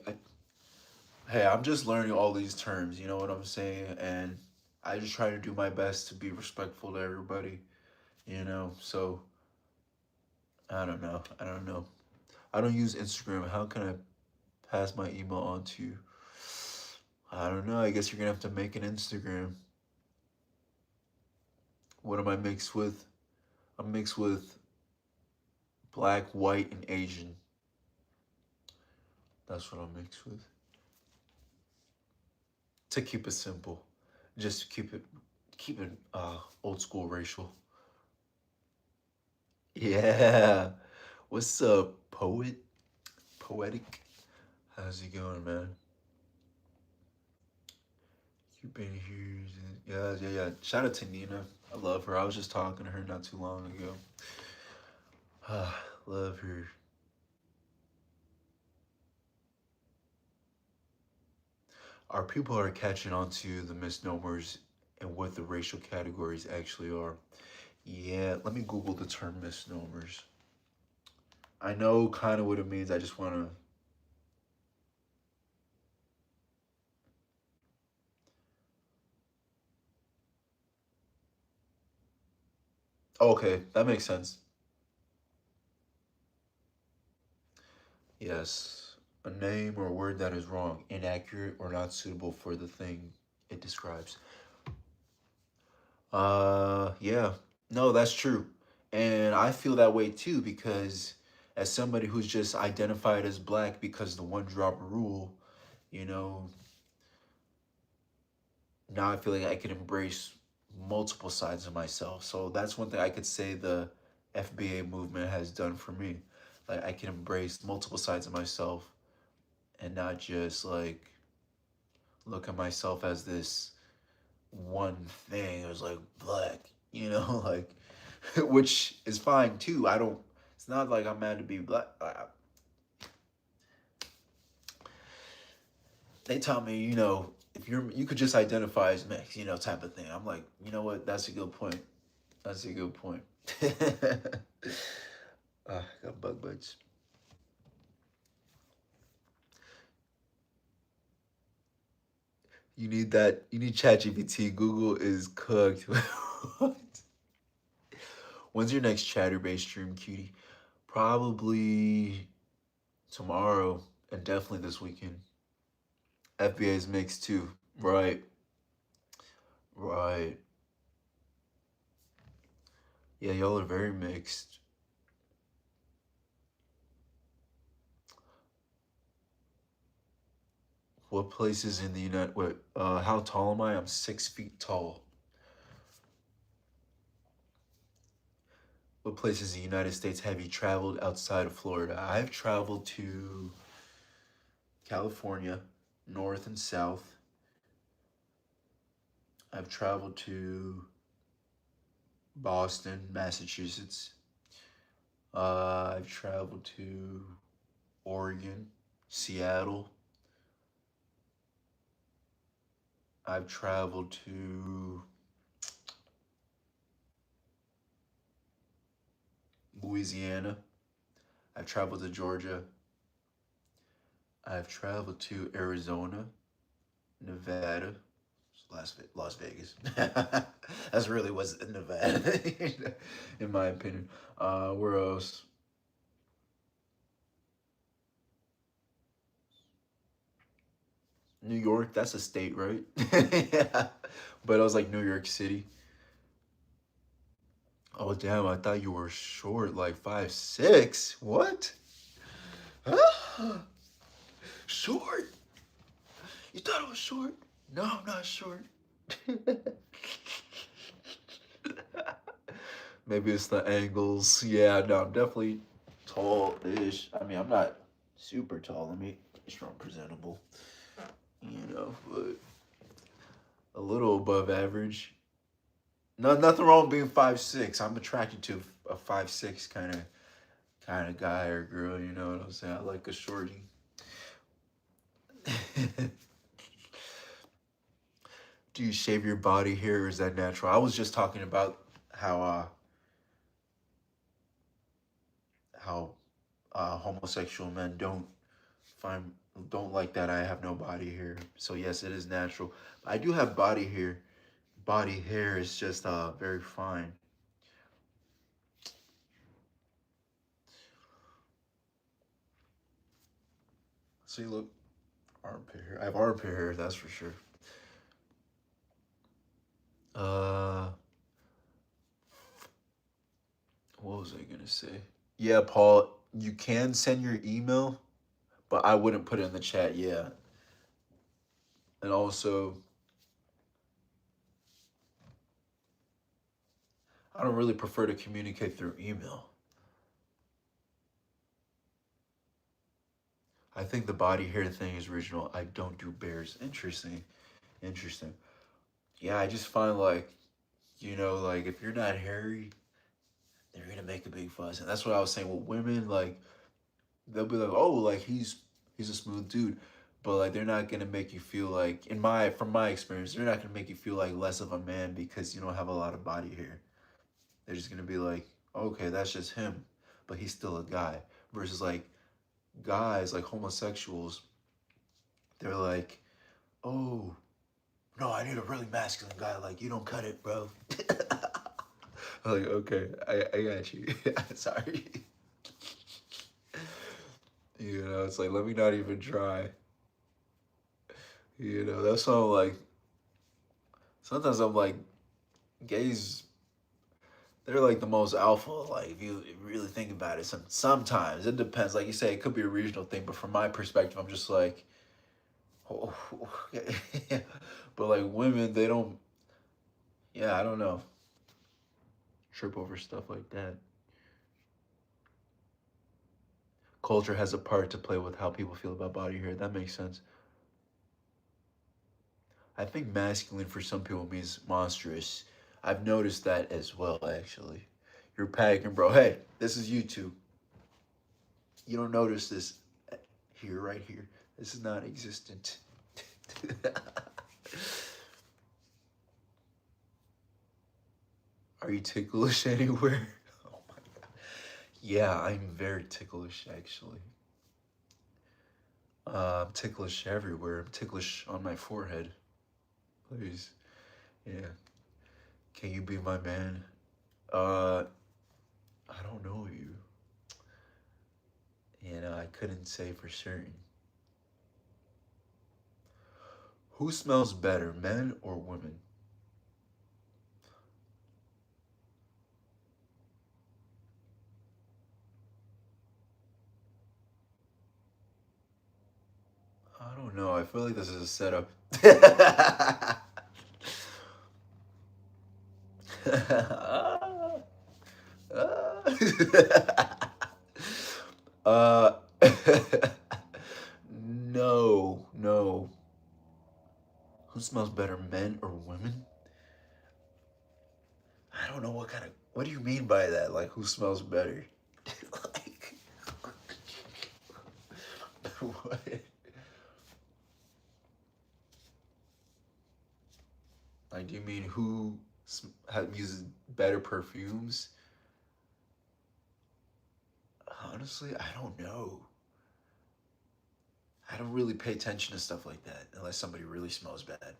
Hey, I'm just learning all these terms. You know what I'm saying? And I just try to do my best to be respectful to everybody. So I don't know. I don't know. I don't use Instagram. How can I pass my email on to you? I don't know. I guess you're gonna have to make an Instagram. What am I mixed with? I'm mixed with black, white, and Asian. That's what I'm mixed with. To keep it simple, just keep it old school racial. Yeah. What's up, poet? Poetic? How's it going, man? You've been here. Yeah, yeah, yeah. Shout out to Nina. I love her. I was just talking to her not too long ago. Love her. Our people are catching on to the misnomers and what the racial categories actually are. Yeah, let me Google the term misnomers. I know kind of what it means. I just want to. Okay, that makes sense. Yes. A name or word that is wrong, inaccurate, or not suitable for the thing it describes. Yeah. No, that's true. And I feel that way too because as somebody who's just identified as black because the one drop rule, you know, now I feel like I can embrace multiple sides of myself. So that's one thing I could say the FBA movement has done for me. Like I can embrace multiple sides of myself and not just like look at myself as this one thing. It was like black, you know, like which is fine too. I don't. It's not like I'm mad to be black. They taught me, if you could just identify as mixed, type of thing. I'm like, you know what? That's a good point. That's a good point. Got bug bites. You need that. You need ChatGPT. Google is cooked. When's your next Chatterbait stream, cutie? Probably tomorrow and definitely this weekend. FBA is mixed too. Right. Right. Yeah, y'all are very mixed. What places in the United? What? How tall am I? I'm 6 feet tall. What places in the United States have you traveled outside of Florida? I've traveled to California, north and south. I've traveled to Boston, Massachusetts. I've traveled to Oregon, Seattle. I've traveled to Louisiana. I've traveled to Georgia. I've traveled to Arizona, Nevada, Las Vegas. That's really what's in Nevada, in my opinion. Where else? New York. That's a state, right? Yeah. But I was like New York City. Oh damn! I thought you were short, like 5'6". What? Huh? Short? You thought I was short? No, I'm not short. Maybe it's the angles. Yeah, no, I'm definitely tall-ish. I mean, I'm not super tall. Let me make sure I'm presentable, but a little above average. No, nothing wrong with being 5'6". I'm attracted to a 5'6" kind of guy or girl. You know what I'm saying? I like a shorty. Do you shave your body hair or is that natural? I was just talking about how uh how homosexual men find don't like that I have no body hair. So yes, it is natural. I do have body hair. Body hair is just very fine. See, look, armpit hair. I have armpit hair, that's for sure. Uh, what was I gonna say? Yeah, Paul, you can send your email, but I wouldn't put it in the chat. Yeah, and also I don't really prefer to communicate through email. I think the body hair thing is original. I don't do bears. Interesting. Interesting. Yeah, I just find like, like if you're not hairy, they're gonna make a big fuss. And that's what I was saying with women, like they'll be like, oh, like he's a smooth dude. But like they're not gonna make you feel like from my experience, they're not gonna make you feel like less of a man because you don't have a lot of body hair. They're just gonna be like, okay, that's just him, but he's still a guy. Versus like guys, like homosexuals, they're like, oh, no, I need a really masculine guy. Like, you don't cut it, bro. Like, okay, I got you. Sorry. You know, it's like, let me not even try. You know, that's why I'm like, sometimes I'm like, gays, they're like the most alpha. Like, if you really think about it, sometimes it depends. Like you say, it could be a regional thing, but from my perspective, I'm just like, oh, but like women, they don't, yeah, I don't know, trip over stuff like that. Culture has a part to play with how people feel about body hair. That makes sense. I think masculine for some people means monstrous. I've noticed that as well, actually. You're packing, bro. Hey, this is YouTube. You don't notice this here, right here. This is not existent. Are you ticklish anywhere? Oh my god. Yeah, I'm very ticklish, actually. I'm ticklish everywhere. I'm ticklish on my forehead. Please. Yeah. Can you be my man? Uh, I don't know you. You know, I couldn't say for certain. Who smells better, men or women? I don't know. I feel like this is a setup. uh, no, no. Who smells better, men or women? I don't know what kind of. What do you mean by that? Like, who smells better? Like, what? Like, do you mean who uses better perfumes? Honestly, I don't know. I don't really pay attention to stuff like that unless somebody really smells bad.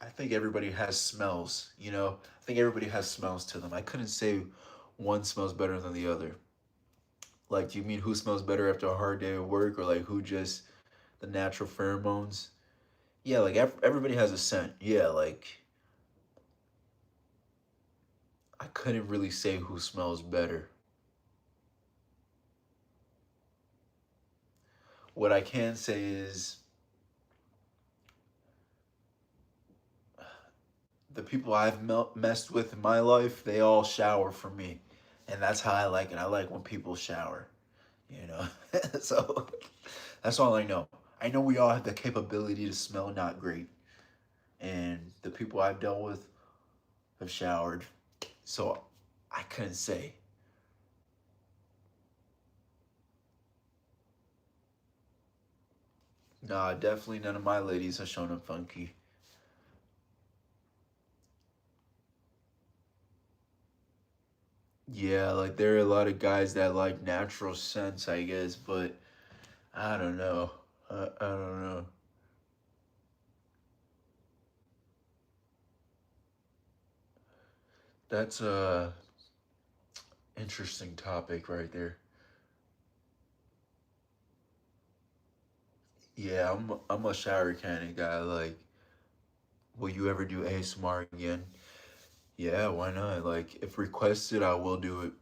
I think everybody has smells, you know? I think everybody has smells to them. I couldn't say one smells better than the other. Like, do you mean who smells better after a hard day of work or like who just the natural pheromones? Yeah, like everybody has a scent. Yeah, like I couldn't really say who smells better. What I can say is the people I've messed with in my life, they all shower for me. And that's how I like it. I like when people shower, you know? So that's all I know. I know we all have the capability to smell not great. And the people I've dealt with have showered. So I couldn't say. Nah, definitely none of my ladies have shown up funky. Yeah, like there are a lot of guys that like natural scents, I guess, but I don't know. I don't know. That's a interesting topic right there. Yeah, I'm a shower kind of guy. Like, will you ever do ASMR again? Yeah, why not? Like, if requested, I will do it.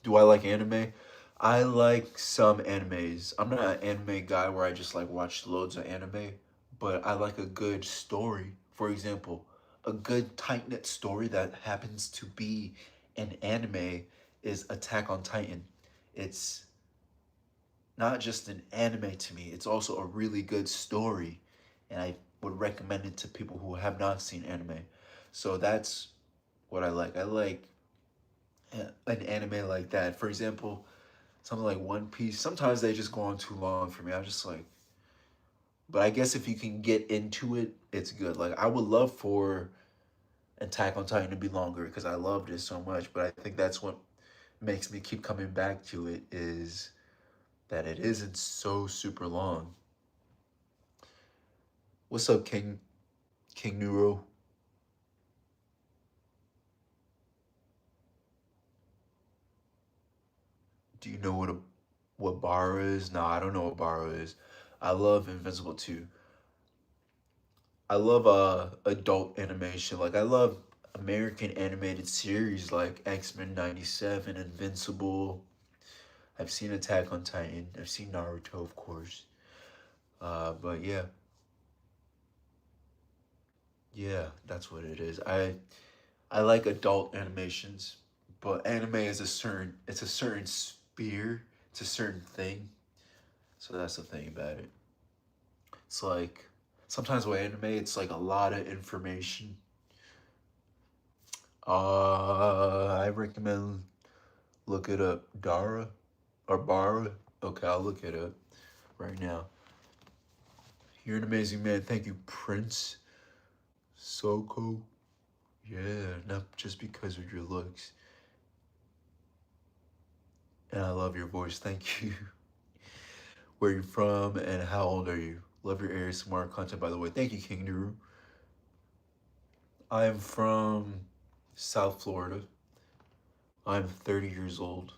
Do I like anime? I like some animes. I'm not an anime guy where I just like watch loads of anime, but I like a good story. For example, a good tight knit story that happens to be an anime is Attack on Titan. It's not just an anime to me, it's also a really good story. And I would recommend it to people who have not seen anime. So that's what I like. I like an anime like that. For example, something like One Piece. Sometimes they just go on too long for me. I'm just like, but I guess if you can get into it, it's good. Like I would love for Attack on Titan to be longer because I loved it so much. But I think that's what makes me keep coming back to it is that it isn't so super long. What's up, King Neuro? Do you know what Bara is? No, I don't know what Bara is. I love Invincible too. I love adult animation. Like I love American animated series like X-Men 97, Invincible. I've seen Attack on Titan. I've seen Naruto, of course. But yeah, yeah, that's what it is. I like adult animations, but anime is a certain sphere. It's a certain thing. So that's the thing about it. It's like sometimes with anime, it's like a lot of information. I recommend look it up. Dara or Bara. Okay, I'll look it up right now. You're an amazing man. Thank you, Prince. Soko. Yeah, not just because of your looks. And I love your voice. Thank you. Where you from and how old are you? Love your area smart content, by the way. Thank you, King Nuru. I'm from South Florida. I'm 30 years old.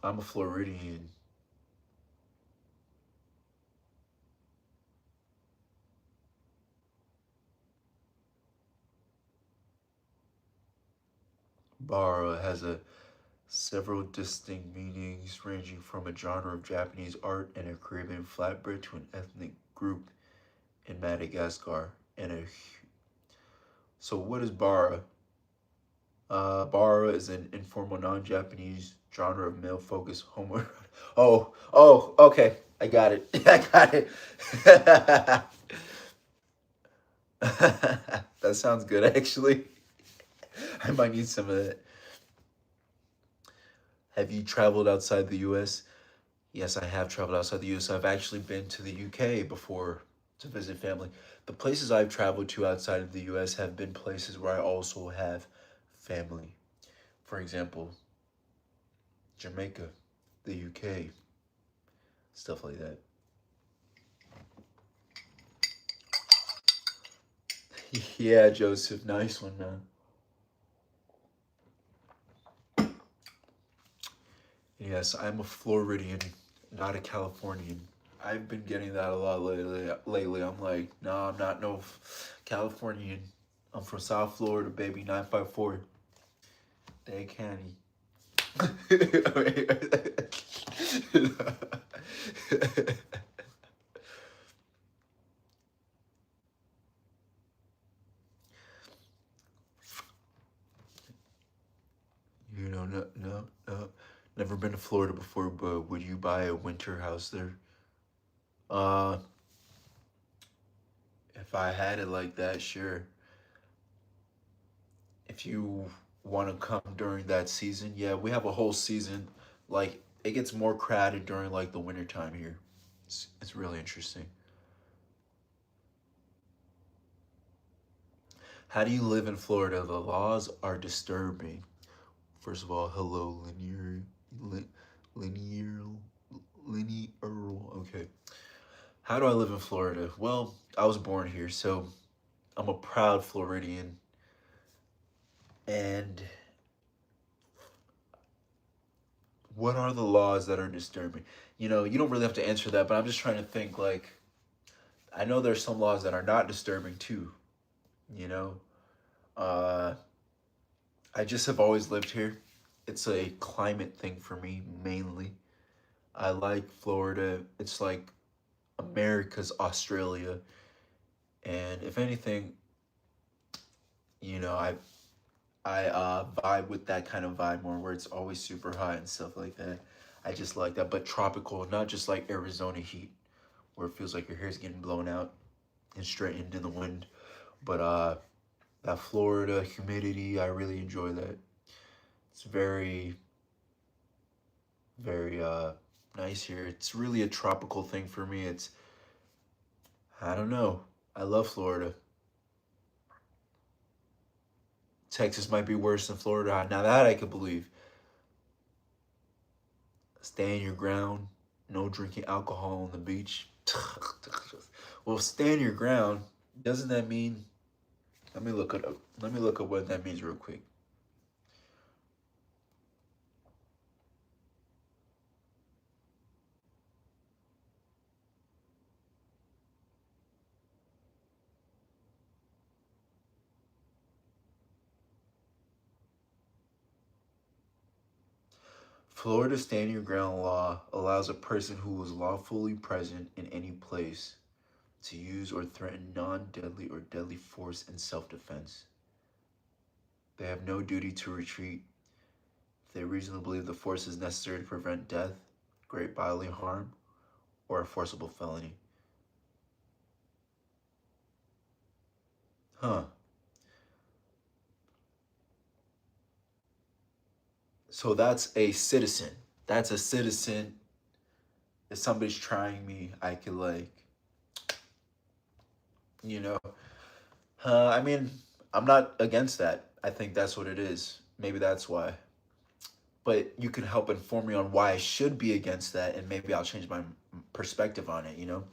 I'm a Floridian. Bara has a several distinct meanings ranging from a genre of Japanese art and a Caribbean flatbread to an ethnic group in Madagascar. So what is Bara? Bara is an informal non-Japanese genre of male-focused homo. Okay. I got it. I got it. That sounds good, actually. I might need some of that. Have you traveled outside the U.S.? Yes, I have traveled outside the U.S. I've actually been to the UK before to visit family. The places I've traveled to outside of the U.S. have been places where I also have family. For example, Jamaica, the UK, stuff like that. Yeah, Joseph, nice one, man. Yes, I'm a Floridian, not a Californian. I've been getting that a lot lately. I'm like, nah, I'm not no Californian. I'm from South Florida, baby, 954. Day County. No. Never been to Florida before, but would you buy a winter house there? Uh, if I had it like that, sure. If you want to come during that season, yeah, we have a whole season. Like, it gets more crowded during, like, the winter time here. It's really interesting. How do you live in Florida? The laws are disturbing. First of all, hello, linear, linear. Okay. How do I live in Florida? Well, I was born here, so I'm a proud Floridian. And what are the laws that are disturbing? You don't really have to answer that, but I'm just trying to think like I know there's some laws that are not disturbing too, you know? Uh I just have always lived here. It's a climate thing for me mainly. I like Florida. It's like America's Australia. And if anything, I vibe with that kind of vibe more where it's always super hot and stuff like that. I just like that, but tropical, not just like Arizona heat where it feels like your hair's getting blown out and straightened in the wind. But that Florida humidity, I really enjoy that. It's very nice here. It's really a tropical thing for me. It's I don't know. I love Florida. Texas might be worse than Florida. Now that I could believe. Stand your ground. No drinking alcohol on the beach. Well, stand your ground. Doesn't that mean? Let me look it up. Let me look up what that means real quick. Florida's stand your ground law allows a person who is lawfully present in any place to use or threaten non deadly or deadly force in self defense. They have no duty to retreat if they reasonably believe the force is necessary to prevent death, great bodily harm, or a forcible felony. Huh. So that's a citizen. That's a citizen. If somebody's trying me, I could, like, you know. I mean, I'm not against that. I think that's what it is. Maybe that's why. But you can help inform me on why I should be against that, and maybe I'll change my perspective on it, you know?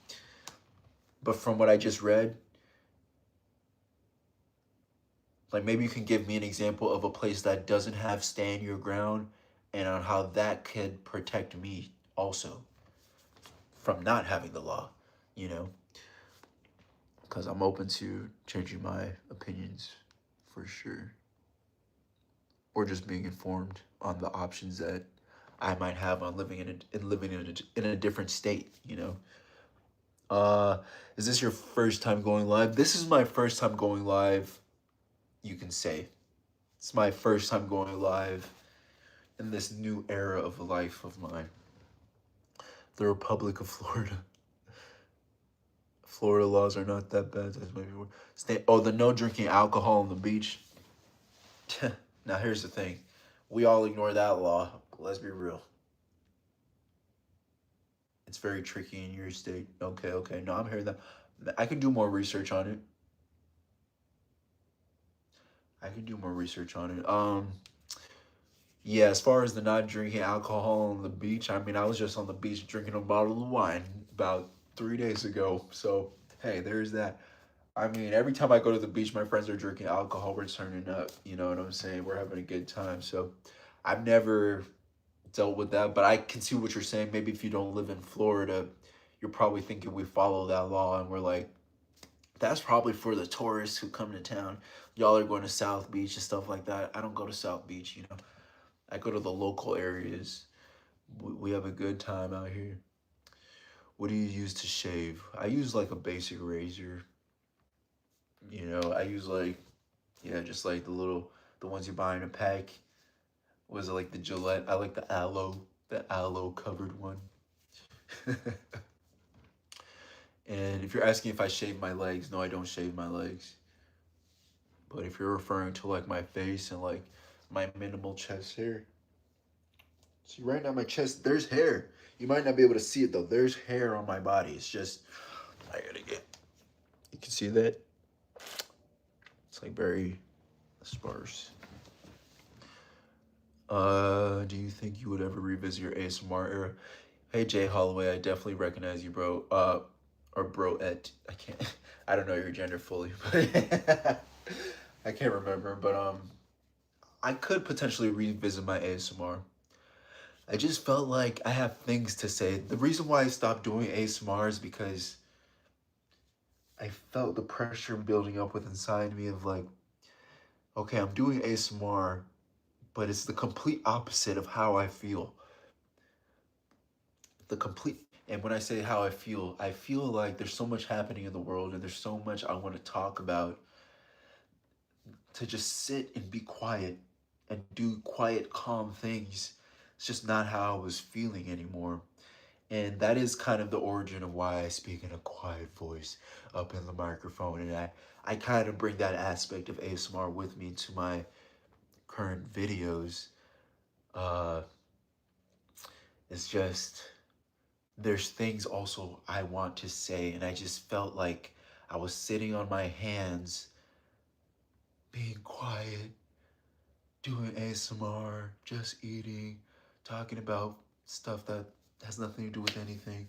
But from what I just read, like, maybe you can give me an example of a place that doesn't have stand your ground and on how that could protect me also from not having the law, you know? Because I'm open to changing my opinions for sure. Or just being informed on the options that I might have on living in a different state, you know? Uh, is this your first time going live? This is my first time going live, you can say. It's my first time going live in this new era of life of mine. The Republic of Florida. Florida laws are not that bad. Oh, the no drinking alcohol on the beach. Now here's the thing. We all ignore that law. Let's be real. It's very tricky in your state. Okay, okay. No, I'm hearing that. I can do more research on it. I can do more research on it. Yeah, as far as the not drinking alcohol on the beach, I mean, I was just on the beach drinking a bottle of wine about 3 days ago. So, hey, there's that. I mean, every time I go to the beach, my friends are drinking alcohol. We're turning up. You know what I'm saying? We're having a good time. So, I've never dealt with that, but I can see what you're saying. Maybe if you don't live in Florida, you're probably thinking we follow that law, and we're like, that's probably for the tourists who come to town. Y'all are going to South Beach and stuff like that. I don't go to South Beach, you know. I go to the local areas. We have a good time out here. What do you use to shave? I use like a basic razor. You know, I use like, yeah, just like the ones you buy in a pack. Was it like the Gillette? I like the aloe covered one. And if you're asking if I shave my legs, no, I don't shave my legs. But if you're referring to like my face and like my minimal chest hair, see right now my chest, there's hair. You might not be able to see it though. There's hair on my body. It's just, I gotta get, you can see that? It's like very sparse. Do you think you would ever revisit your ASMR era? Hey Jay Holloway, I definitely recognize you, bro. Or bro et I can't I don't know your gender fully, but I can't remember. But I could potentially revisit my ASMR. I just felt like I have things to say. The reason why I stopped doing ASMR is because I felt the pressure building up with inside me of like, okay, I'm doing ASMR, but it's the complete opposite of how I feel. The complete, and when I say how I feel like there's so much happening in the world and there's so much I want to talk about, to just sit and be quiet and do quiet, calm things. It's just not how I was feeling anymore. And that is kind of the origin of why I speak in a quiet voice up in the microphone. And I kind of bring that aspect of ASMR with me to my current videos. Uh, it's just, there's things also I want to say. And I just felt like I was sitting on my hands, being quiet, doing ASMR, just eating, talking about stuff that has nothing to do with anything.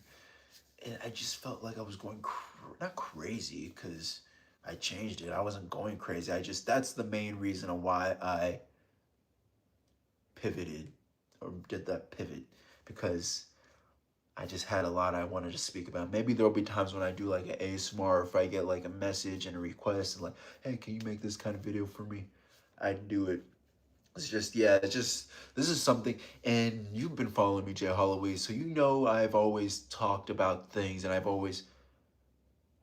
And I just felt like I was going not crazy because I changed it. I wasn't going crazy. I just that's the main reason of why I pivoted or did that pivot because I just had a lot I wanted to speak about. Maybe there'll be times when I do like an ASMR, or if I get like a message and a request and like, hey, can you make this kind of video for me? I'd do it. It's just, yeah, it's just, this is something, and you've been following me, Jay Holloway, so you know I've always talked about things and I've always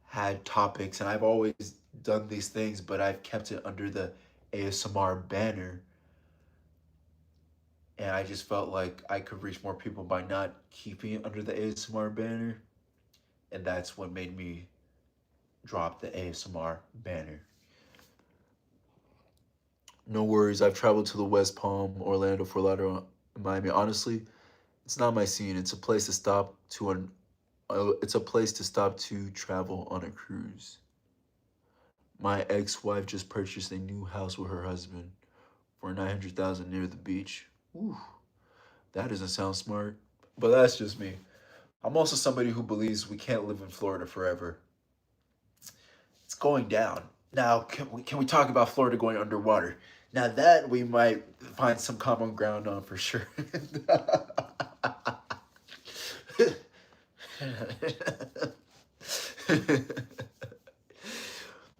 had topics and I've always done these things, but I've kept it under the ASMR banner. And I just felt like I could reach more people by not keeping it under the ASMR banner. And that's what made me drop the ASMR banner. No worries. I've traveled to the West Palm, Orlando, Fort Lauderdale, Miami. Honestly, it's not my scene. It's a place to stop to it's a place to stop to travel on a cruise. My ex-wife just purchased a new house with her husband for 900,000 near the beach. Ooh, that doesn't sound smart. But that's just me. I'm also somebody who believes we can't live in Florida forever. It's going down. Now, can we talk about Florida going underwater? Now that we might find some common ground on for sure.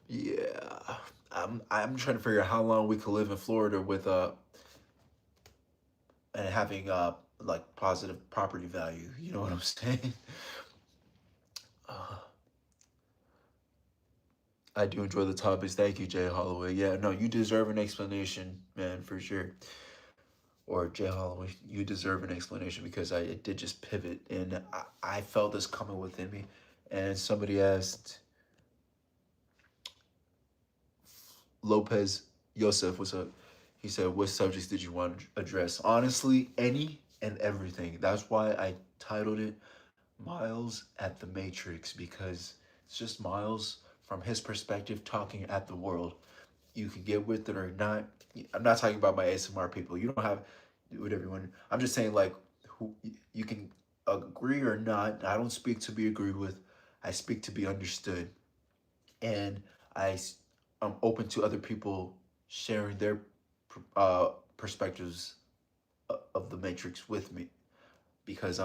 Yeah, I'm trying to figure out how long we could live in Florida with and having like positive property value. You know what I'm saying? Uh, I do enjoy the topics. Thank you, Jay Holloway. Yeah, no, you deserve an explanation, man, for sure. Or Jay Holloway, you deserve an explanation because I it did just pivot and I felt this coming within me. And somebody asked Lopez Yosef, what's up? He said, what subjects did you want to address? Honestly, any and everything. That's why I titled it Myles at the Matrix because it's just Myles from his perspective talking at the world. You can get with it or not. I'm not talking about my ASMR people. You don't have do whatever you want. I'm just saying like who you can agree or not. I don't speak to be agreed with. I speak to be understood, and I am open to other people sharing their perspectives of the Matrix with me because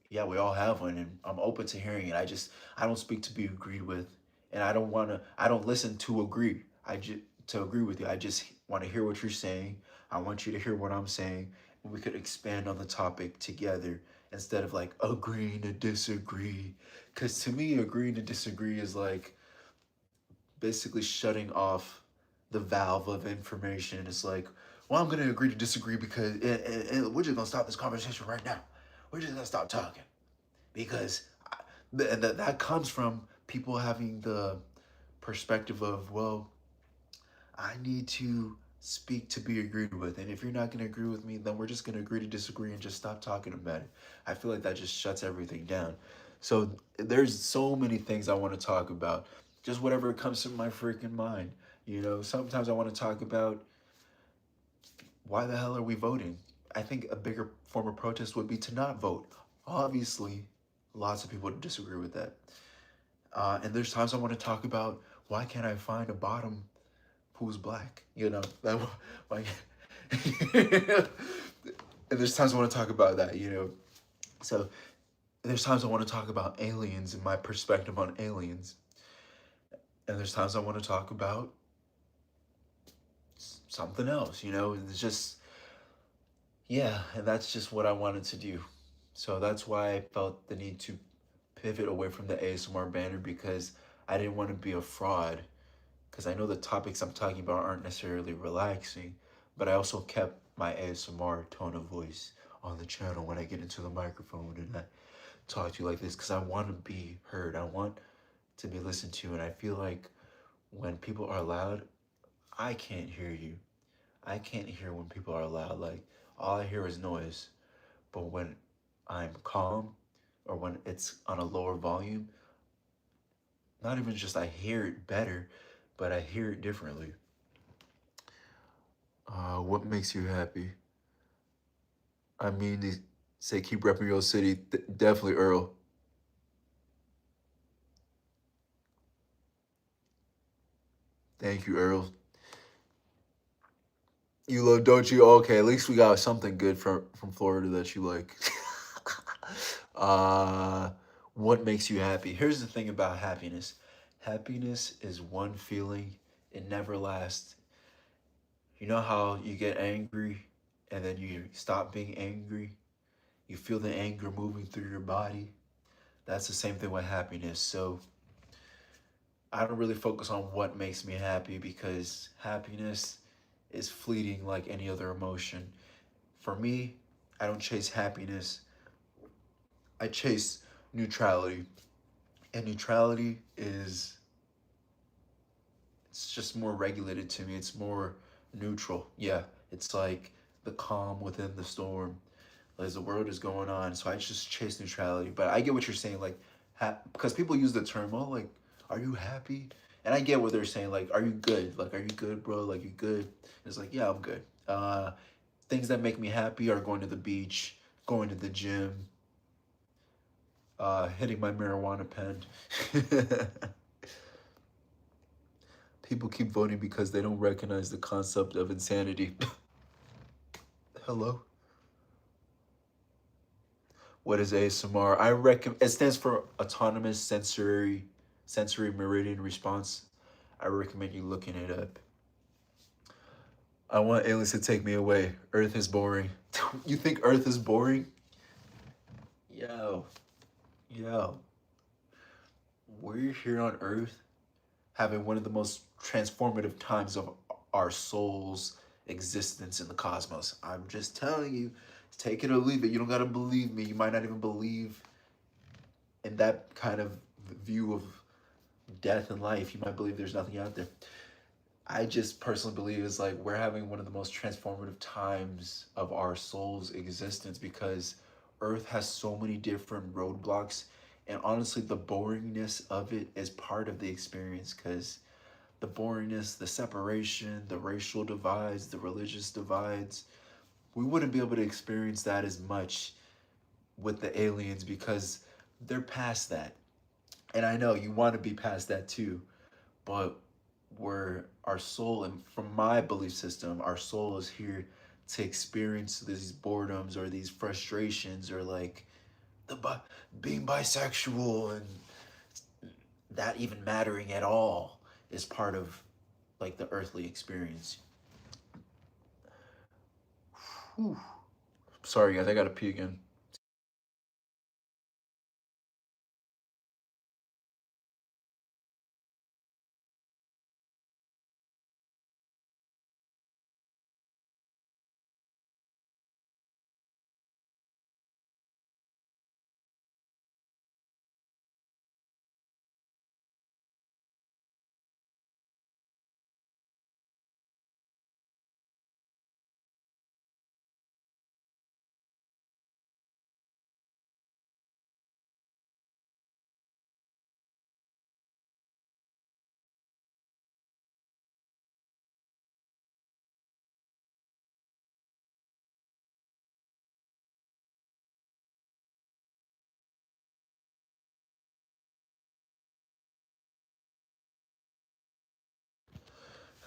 yeah, we all have one, and I'm open to hearing it. I don't speak to be agreed with, and I don't listen to agree. I just to agree with you. I just want to hear what you're saying. I want you to hear what I'm saying, and we could expand on the topic together instead of like agreeing to disagree. Because to me, agreeing to disagree is like basically shutting off the valve of information. It's like, well, I'm gonna agree to disagree because and we're just gonna stop this conversation right now. We're just gonna stop talking because that comes from people having the perspective of, well, I need to speak to be agreed with, and if you're not going to agree with me, then we're just going to agree to disagree and just stop talking about it. I feel like that just shuts everything down. So there's so many things I want to talk about, just whatever comes to my freaking mind. You know, sometimes I want to talk about why the hell are we voting? I think a bigger form of protest would be to not vote. Obviously, lots of people disagree with that. And there's times I want to talk about why can't I find a bottom who's black? You know, that like, and there's times I want to talk about that. You know, so there's times I want to talk about aliens and my perspective on aliens, and there's times I want to talk about something else. You know, it's just yeah, and that's just what I wanted to do. So that's why I felt the need to pivot away from the ASMR banner because I didn't want to be a fraud. Because I know the topics I'm talking about aren't necessarily relaxing, but I also kept my ASMR tone of voice on the channel when I get into the microphone and I talk to you like this because I want to be heard. I want to be listened to. And I feel like when people are loud, I can't hear you. I can't hear when people are loud. Like, all I hear is noise. But when I'm calm or when it's on a lower volume, not even just I hear it better, but I hear it differently. What makes you happy? I mean, they say keep repping your city. Definitely, Earl. Thank you, Earl. You love, don't you? Okay, at least we got something good from Florida that you like. uh, what makes you happy? Here's the thing about happiness. Happiness is one feeling. It never lasts. You know how you get angry and then you stop being angry? You feel the anger moving through your body. That's the same thing with happiness. So I don't really focus on what makes me happy because happiness is fleeting like any other emotion. For me, I don't chase happiness. I chase neutrality. And neutrality is it's just more regulated to me. It's more neutral. Yeah, it's like the calm within the storm as the world is going on. So I just chase neutrality. But I get what you're saying, like, because people use the term, oh, like, are you happy? And I get what they're saying, like, are you good? Like, are you good, bro? Like, you good? It's like, yeah, I'm good. Things that make me happy are going to the beach, going to the gym, hitting my marijuana pen. People keep voting because they don't recognize the concept of insanity. Hello? What is ASMR? I reckon it stands for autonomous sensory meridian response. I recommend you looking it up. I want aliens to take me away. Earth is boring. You think Earth is boring? Yo, yo. We're here on Earth having one of the most transformative times of our soul's existence in the cosmos. I'm just telling you, take it or leave it. You don't gotta believe me. You might not even believe in that kind of view of death and life. You might believe there's nothing out there. I just personally believe it's like we're having one of the most transformative times of our soul's existence because Earth has so many different roadblocks. And honestly, the boringness of it is part of the experience because the boringness, the separation, the racial divides, the religious divides, we wouldn't be able to experience that as much with the aliens because they're past that. And I know you want to be past that too, but where our soul, and from my belief system, our soul is here to experience these boredoms or these frustrations or like the being bisexual and that even mattering at all is part of like the earthly experience. Whew. Sorry guys, I gotta pee again.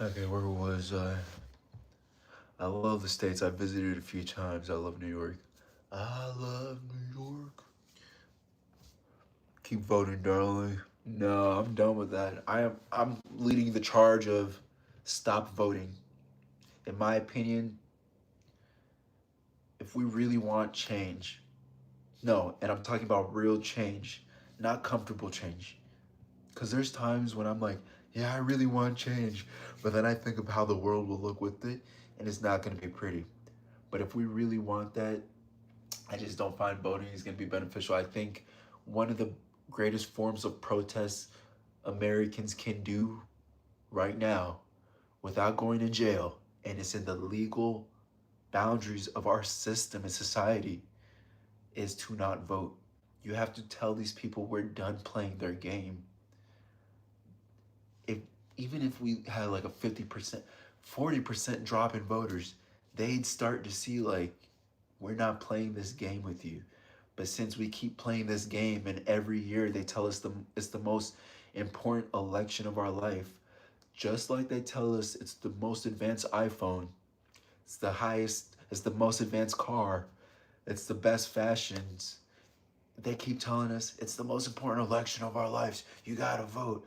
Okay, where was I? I love the States. I visited a few times. I love New York. I love New York. Keep voting, darling. No, I'm done with that. I'm leading the charge of stop voting. In my opinion, if we really want change, no, and I'm talking about real change, not comfortable change. Because there's times when I'm like, yeah, I really want change. But then I think of how the world will look with it, and it's not going to be pretty. But if we really want that, I just don't find voting is going to be beneficial. I think one of the greatest forms of protest Americans can do right now without going to jail, and it's in the legal boundaries of our system and society, is to not vote. You have to tell these people we're done playing their game. If even if we had like a 50%, 40% drop in voters, they'd start to see like We're not playing this game with you. But since we keep playing this game and every year they tell us it's the most important election of our life, just like they tell us it's the most advanced iPhone, it's the highest, it's the most advanced car, it's the best fashions. They keep telling us it's the most important election of our lives. You gotta vote.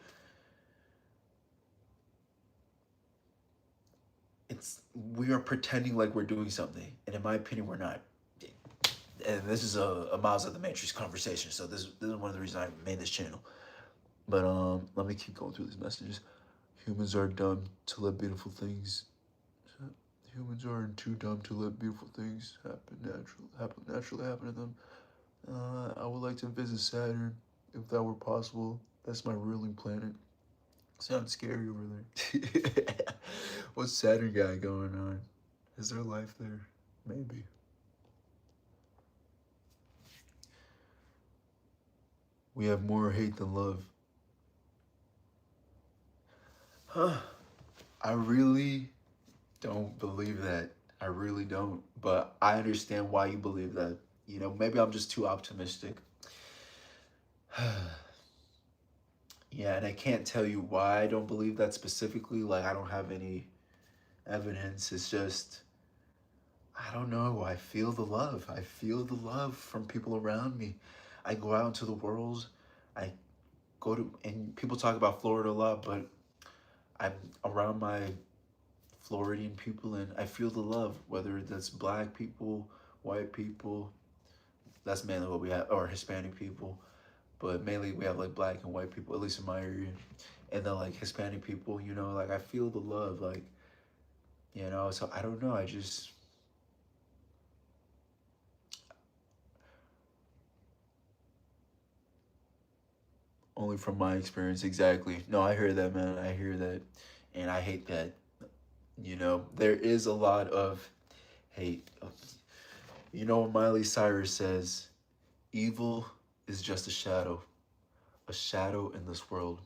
It's we are pretending like we're doing something, and in my opinion, we're not. And this is a Miles of the Matrix conversation, so this is one of the reasons I made this channel. But let me keep going through these messages. Humans are dumb to let beautiful things. Humans are too dumb to let beautiful things naturally happen to them. I would like to visit Saturn if that were possible. That's my ruling planet. Sounds scary over there. What's Saturn guy going on? Is there life there? Maybe. We have more hate than love. Huh. I really don't believe that. I really don't. But I understand why you believe that. You know, maybe I'm just too optimistic. Yeah, and I can't tell you why I don't believe that specifically. Like, I don't have any evidence. It's just, I don't know. I feel the love. I feel the love from people around me. I go out into the world. I go to, and people talk about Florida a lot, but I'm around my Floridian people and I feel the love, whether that's black people, white people. That's mainly what we have, or Hispanic people. But mainly we have like black and white people, at least in my area. And then like Hispanic people, you know, like I feel the love, like, you know, so I don't know. I just, only from my experience, exactly. No, I hear that, man. I hear that. And I hate that. You know, there is a lot of hate. You know what Miley Cyrus says? Evil is just a shadow in this world.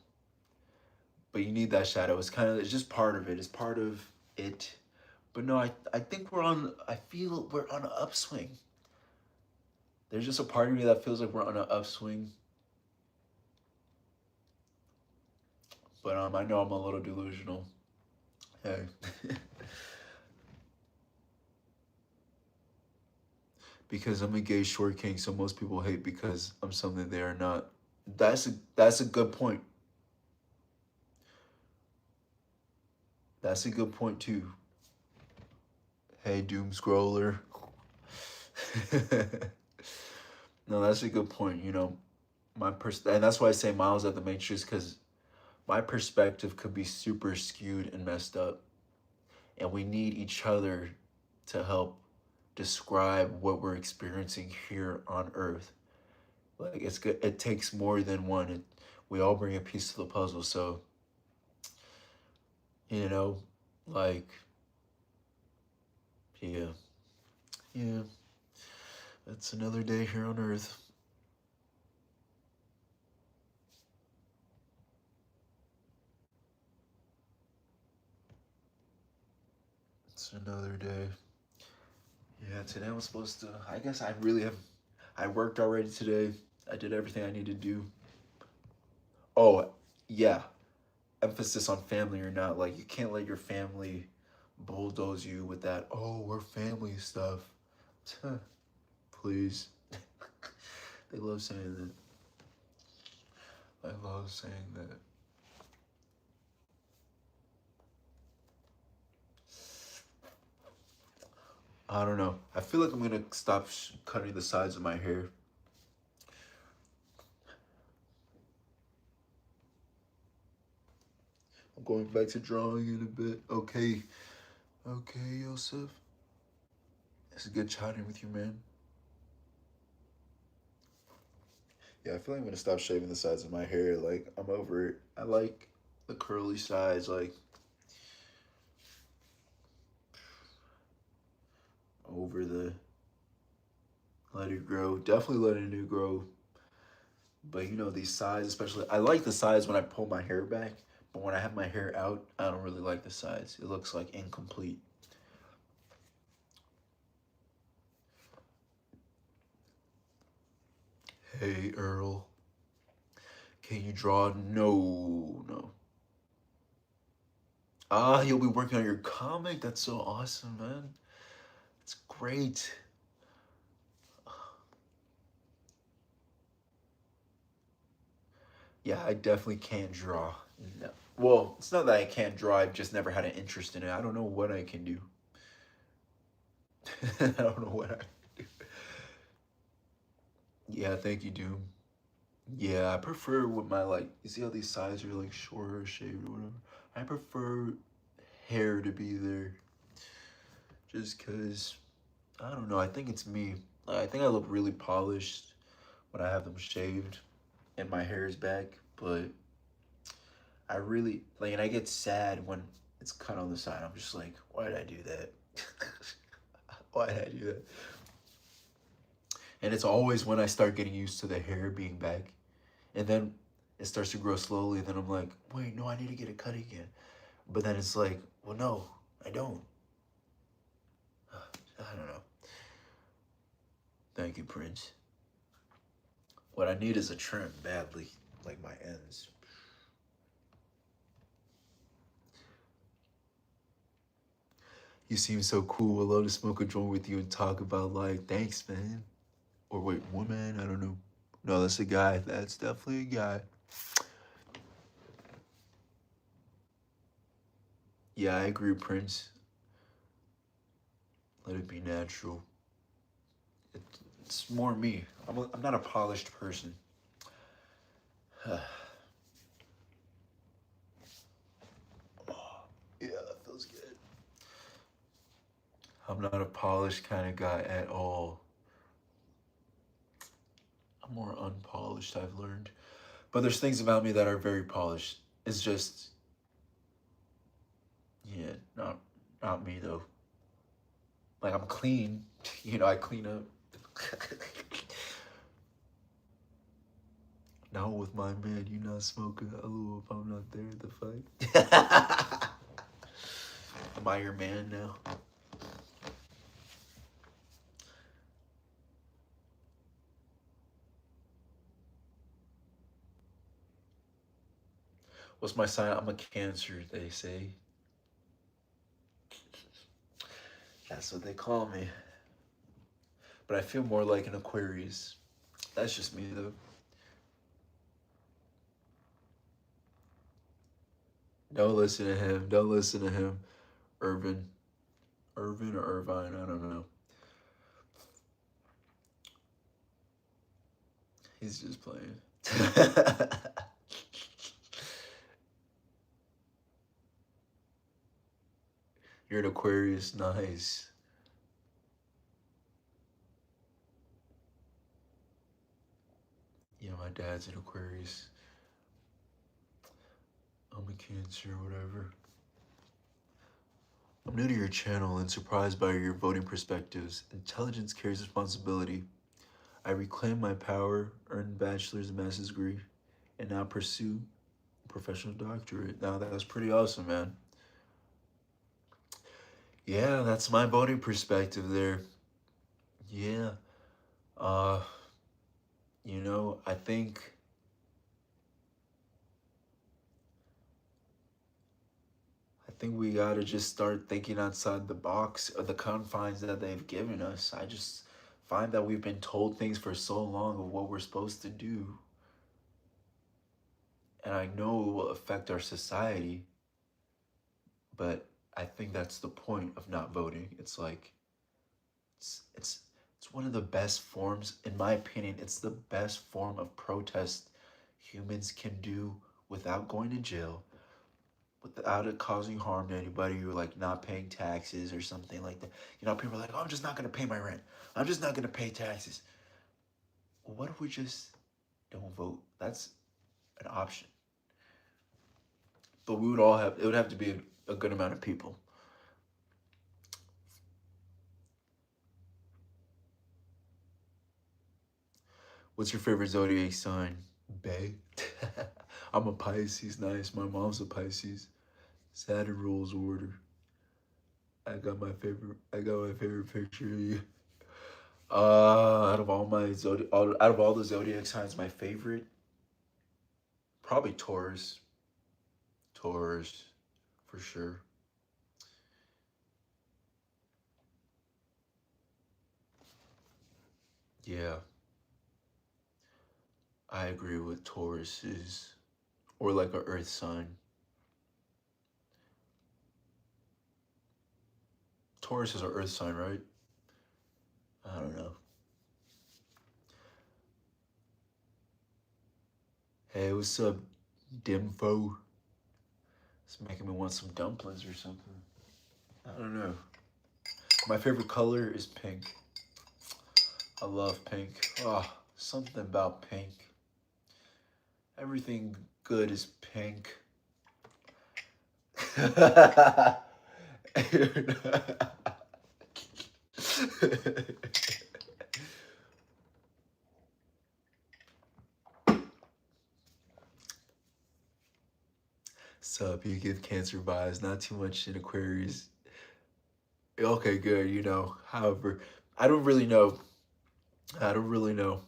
But you need that shadow. It's kind of, it's just part of it. It's part of it. But no, I think I feel we're on an upswing. There's just a part of me that feels like we're on an upswing. But I know I'm a little delusional. Hey. Because I'm a gay short king, so most people hate because I'm something they are not. That's a good point. That's a good point too. Hey, doom scroller. No, that's a good point. You know, and that's why I say Miles at the Matrix, because my perspective could be super skewed and messed up, and we need each other to help describe what we're experiencing here on Earth. Like it's good. It takes more than one. We all bring a piece to the puzzle. So, you know, like, yeah, yeah. It's another day here on Earth. It's another day. Yeah, today I was supposed to. I guess I really have. I worked already today. I did everything I need to do. Oh, yeah. Emphasis on family or not. Like, you can't let your family bulldoze you with that, oh, we're family stuff. Please. They love saying that. I love saying that. I don't know. I feel like I'm gonna stop cutting the sides of my hair. I'm going back to drawing in a bit. Okay. Okay, Joseph. It's good chatting with you, man. Yeah, I feel like I'm gonna stop shaving the sides of my hair. Like, I'm over it. I like the curly sides, like, over the let it grow. Definitely letting it grow. But you know, these sides, especially, I like the sides when I pull my hair back. But when I have my hair out, I don't really like the sides. It looks like incomplete. Hey Earl, can you draw? No, no. Ah, you'll be working on your comic. That's so awesome, man. It's great. Yeah, I definitely can't draw. No. Well, it's not that I can't draw. I've just never had an interest in it. I don't know what I can do. I don't know what I can do. Yeah, thank you, Doom. Yeah, I prefer with my like. You see how these sides are like shorter, shaved, or whatever. I prefer hair to be there, just cause I don't know. I think it's me. I think I look really polished when I have them shaved and my hair is back, but I really like, and I get sad when it's cut on the side. I'm just like, why did I do that? Why did I do that? And it's always when I start getting used to the hair being back, and then it starts to grow slowly. And then I'm like, wait, no, I need to get it cut again. But then it's like, well, no, I don't. I don't know. Thank you, Prince. What I need is a trim badly, like my ends. You seem so cool. I'd love to smoke a joint with you and talk about life. Thanks, man. Or wait, woman? I don't know. No, that's a guy. That's definitely a guy. Yeah, I agree, Prince. Let it be natural. It, it's more me. I'm not a polished person. Yeah, that feels good. I'm not a polished kind of guy at all. I'm more unpolished, I've learned. But there's things about me that are very polished. It's just, yeah, not me though. Like I'm clean, I clean up. Now with my man, you not smoking a little if I'm not there at the fight. Am I your man now? What's my sign? I'm a Cancer, they say. That's what they call me. But I feel more like an Aquarius. That's just me though. Don't listen to him. Don't listen to him. Irvin. Irvin or Irvine, I don't know. He's just playing. You're an Aquarius, nice. Yeah, my dad's an Aquarius. I'm a Cancer, whatever. I'm new to your channel and surprised by your voting perspectives. Intelligence carries responsibility. I reclaim my power, earned bachelor's and master's degree, and now pursue a professional doctorate. Now that was pretty awesome, man. Yeah, that's my voting perspective there. Yeah. Uh, I think we gotta just start thinking outside the box of the confines that they've given us. I just find that we've been told things for so long of what we're supposed to do, and I know it will affect our society, but I think that's the point of not voting. It's like it's it's it's one of the best forms, in my opinion. It's the best form of protest humans can do without going to jail, without it causing harm to anybody, or like not paying taxes or something like that. People are like, oh, I'm just not gonna pay my rent. I'm just not gonna pay taxes. Well, what if we just don't vote? That's an option. But it would have to be a good amount of people. What's your favorite zodiac sign? Bay. I'm a Pisces, nice. My mom's a Pisces. Saturn rules order. I got my favorite picture of you. out of all the zodiac signs, my favorite probably Taurus. Taurus, for sure. Yeah, I agree with Taurus is, or like a Earth sign. Taurus is an Earth sign, right? I don't know. Hey, what's up, Dimfo? It's making me want some dumplings or something. I don't know. My favorite color is pink. I love pink. Oh, something about pink. Everything good is pink. Sup, you give Cancer vibes, not too much in Aquarius. Okay, good, you know. However, I don't really know. I don't really know.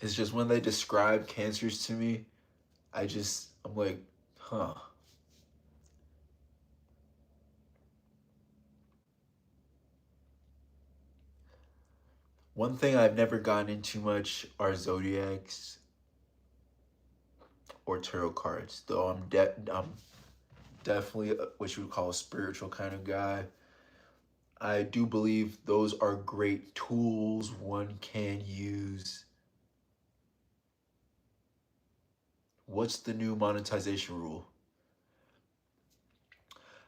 It's just when they describe cancers to me, I'm like, huh. One thing I've never gotten into much are zodiacs or tarot cards, though I'm definitely what you would call a spiritual kind of guy. I do believe those are great tools one can use. What's the new monetization rule?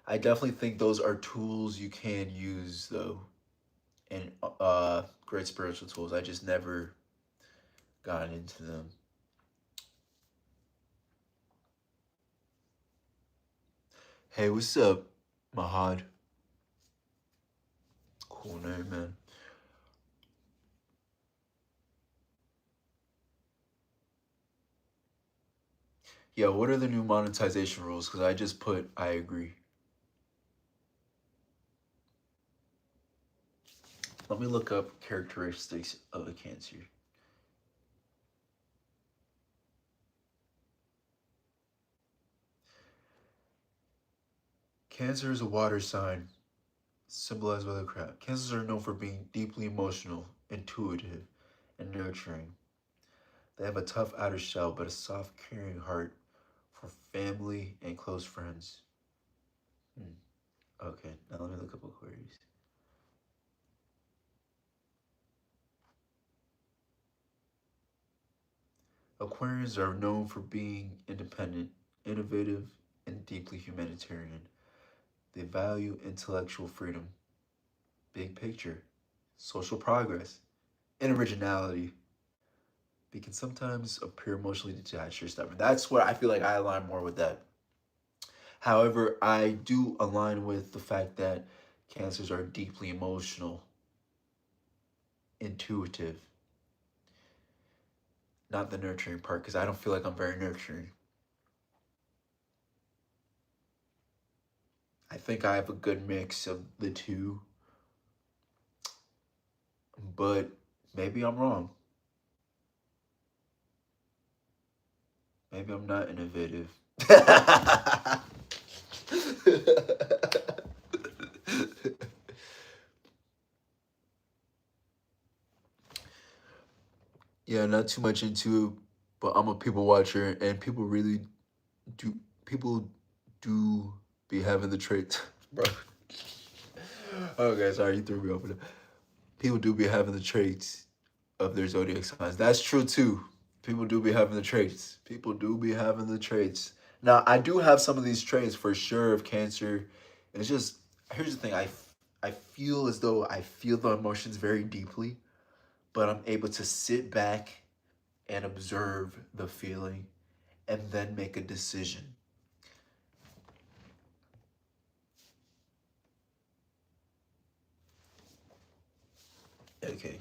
I definitely think those are tools you can use though, and great spiritual tools. I just never gotten into them. Hey, what's up, Mahad? Cool name, man. Yeah, what are the new monetization rules? Because I just put I agree. Let me look up characteristics of a Cancer. Cancer is a water sign, symbolized by the crab. Cancers are known for being deeply emotional, intuitive, and nurturing. They have a tough outer shell, but a soft, caring heart for family and close friends. Hmm. Okay, now let me look up Aquarius. Aquarians are known for being independent, innovative, and deeply humanitarian. They value intellectual freedom, big picture, social progress, and originality. They can sometimes appear emotionally detached or stubborn. That's where I feel like I align more with that. However, I do align with the fact that cancers are deeply emotional, intuitive, not the nurturing part, because I don't feel like I'm very nurturing. I think I have a good mix of the two, but maybe I'm wrong. Maybe I'm not innovative. Yeah, not too much into it, but I'm a people watcher, and do people do be having the traits, bro. Okay, sorry, you threw me over there. People do be having the traits of their zodiac signs. That's true too. People do be having the traits. People do be having the traits. Now, I do have some of these traits for sure of Cancer. It's just here's the thing. I feel as though I feel the emotions very deeply, but I'm able to sit back and observe the feeling and then make a decision. Okay.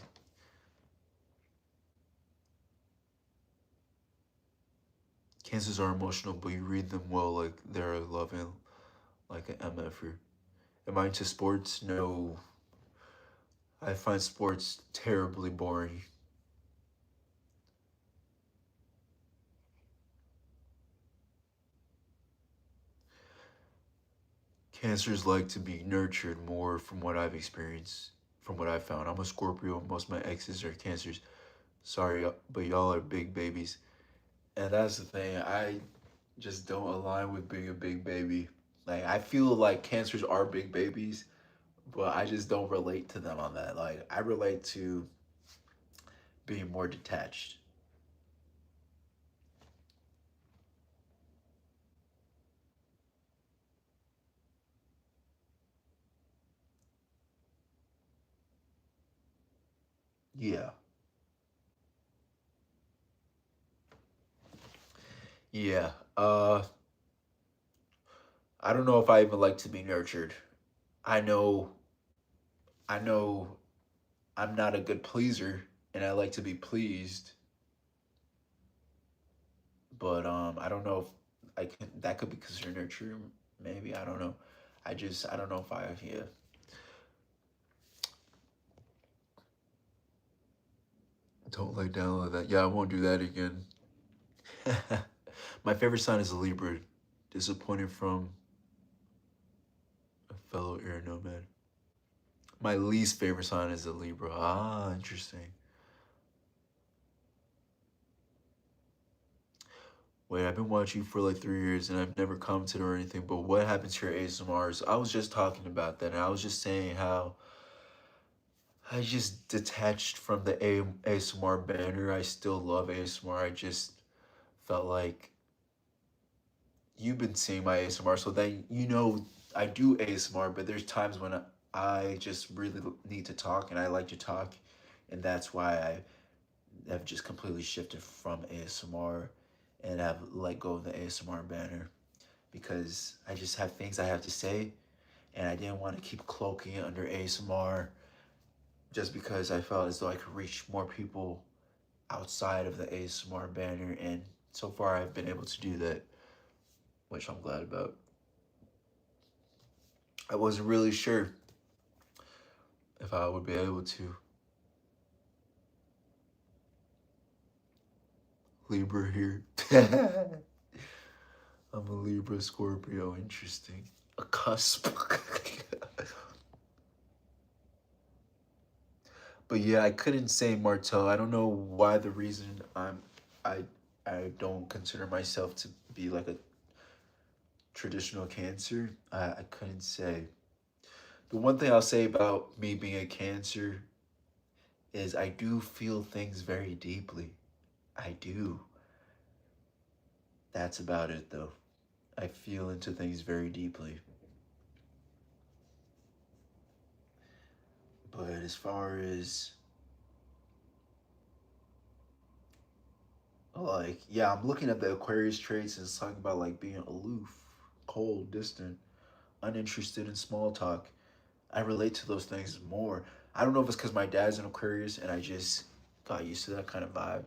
Cancers are emotional, but you read them well like they're loving, like an MFer. Am I into sports? No. I find sports terribly boring. Cancers like to be nurtured more from what I've experienced, from what I've found. I'm a Scorpio. Most of my exes are cancers. Sorry, but y'all are big babies. And that's the thing. I just don't align with being a big baby. Like, I feel like cancers are big babies, but I just don't relate to them on that. Like, I relate to being more detached. Yeah. Yeah. I don't know if I even like to be nurtured. I know I know I'm not a good pleaser and I like to be pleased, but I don't know if I can that could be considered nurture, maybe, I don't know. I don't know if I yeah. Don't lay down like that. Yeah, I won't do that again. My favorite sign is a Libra. Disappointed from a fellow air nomad. My least favorite sign is a Libra. Ah, interesting. Wait, I've been watching you for like 3 years and I've never commented or anything, but what happened to your ASMRs? I was just talking about that and I was just saying how I just detached from the ASMR banner. I still love ASMR. I just felt like you've been seeing my ASMR, so then you know I do ASMR, but there's times when I just really need to talk and I like to talk, and that's why I have just completely shifted from ASMR and have let go of the ASMR banner because I just have things I have to say, and I didn't want to keep cloaking it under ASMR just because I felt as though I could reach more people outside of the ASMR banner, and so far I've been able to do that, which I'm glad about. I wasn't really sure if I would be able to. Libra here. I'm a Libra Scorpio. Interesting. A cusp. But yeah, I couldn't say Martel. I don't know why the reason I I don't consider myself to be like a traditional Cancer. I couldn't say. The one thing I'll say about me being a Cancer is I do feel things very deeply. I do. That's about it though. I feel into things very deeply. But as far as like, yeah, I'm looking at the Aquarius traits and it's talking about like being aloof, cold, distant, uninterested in small talk. I relate to those things more. I don't know if it's because my dad's an Aquarius and I just got used to that kind of vibe.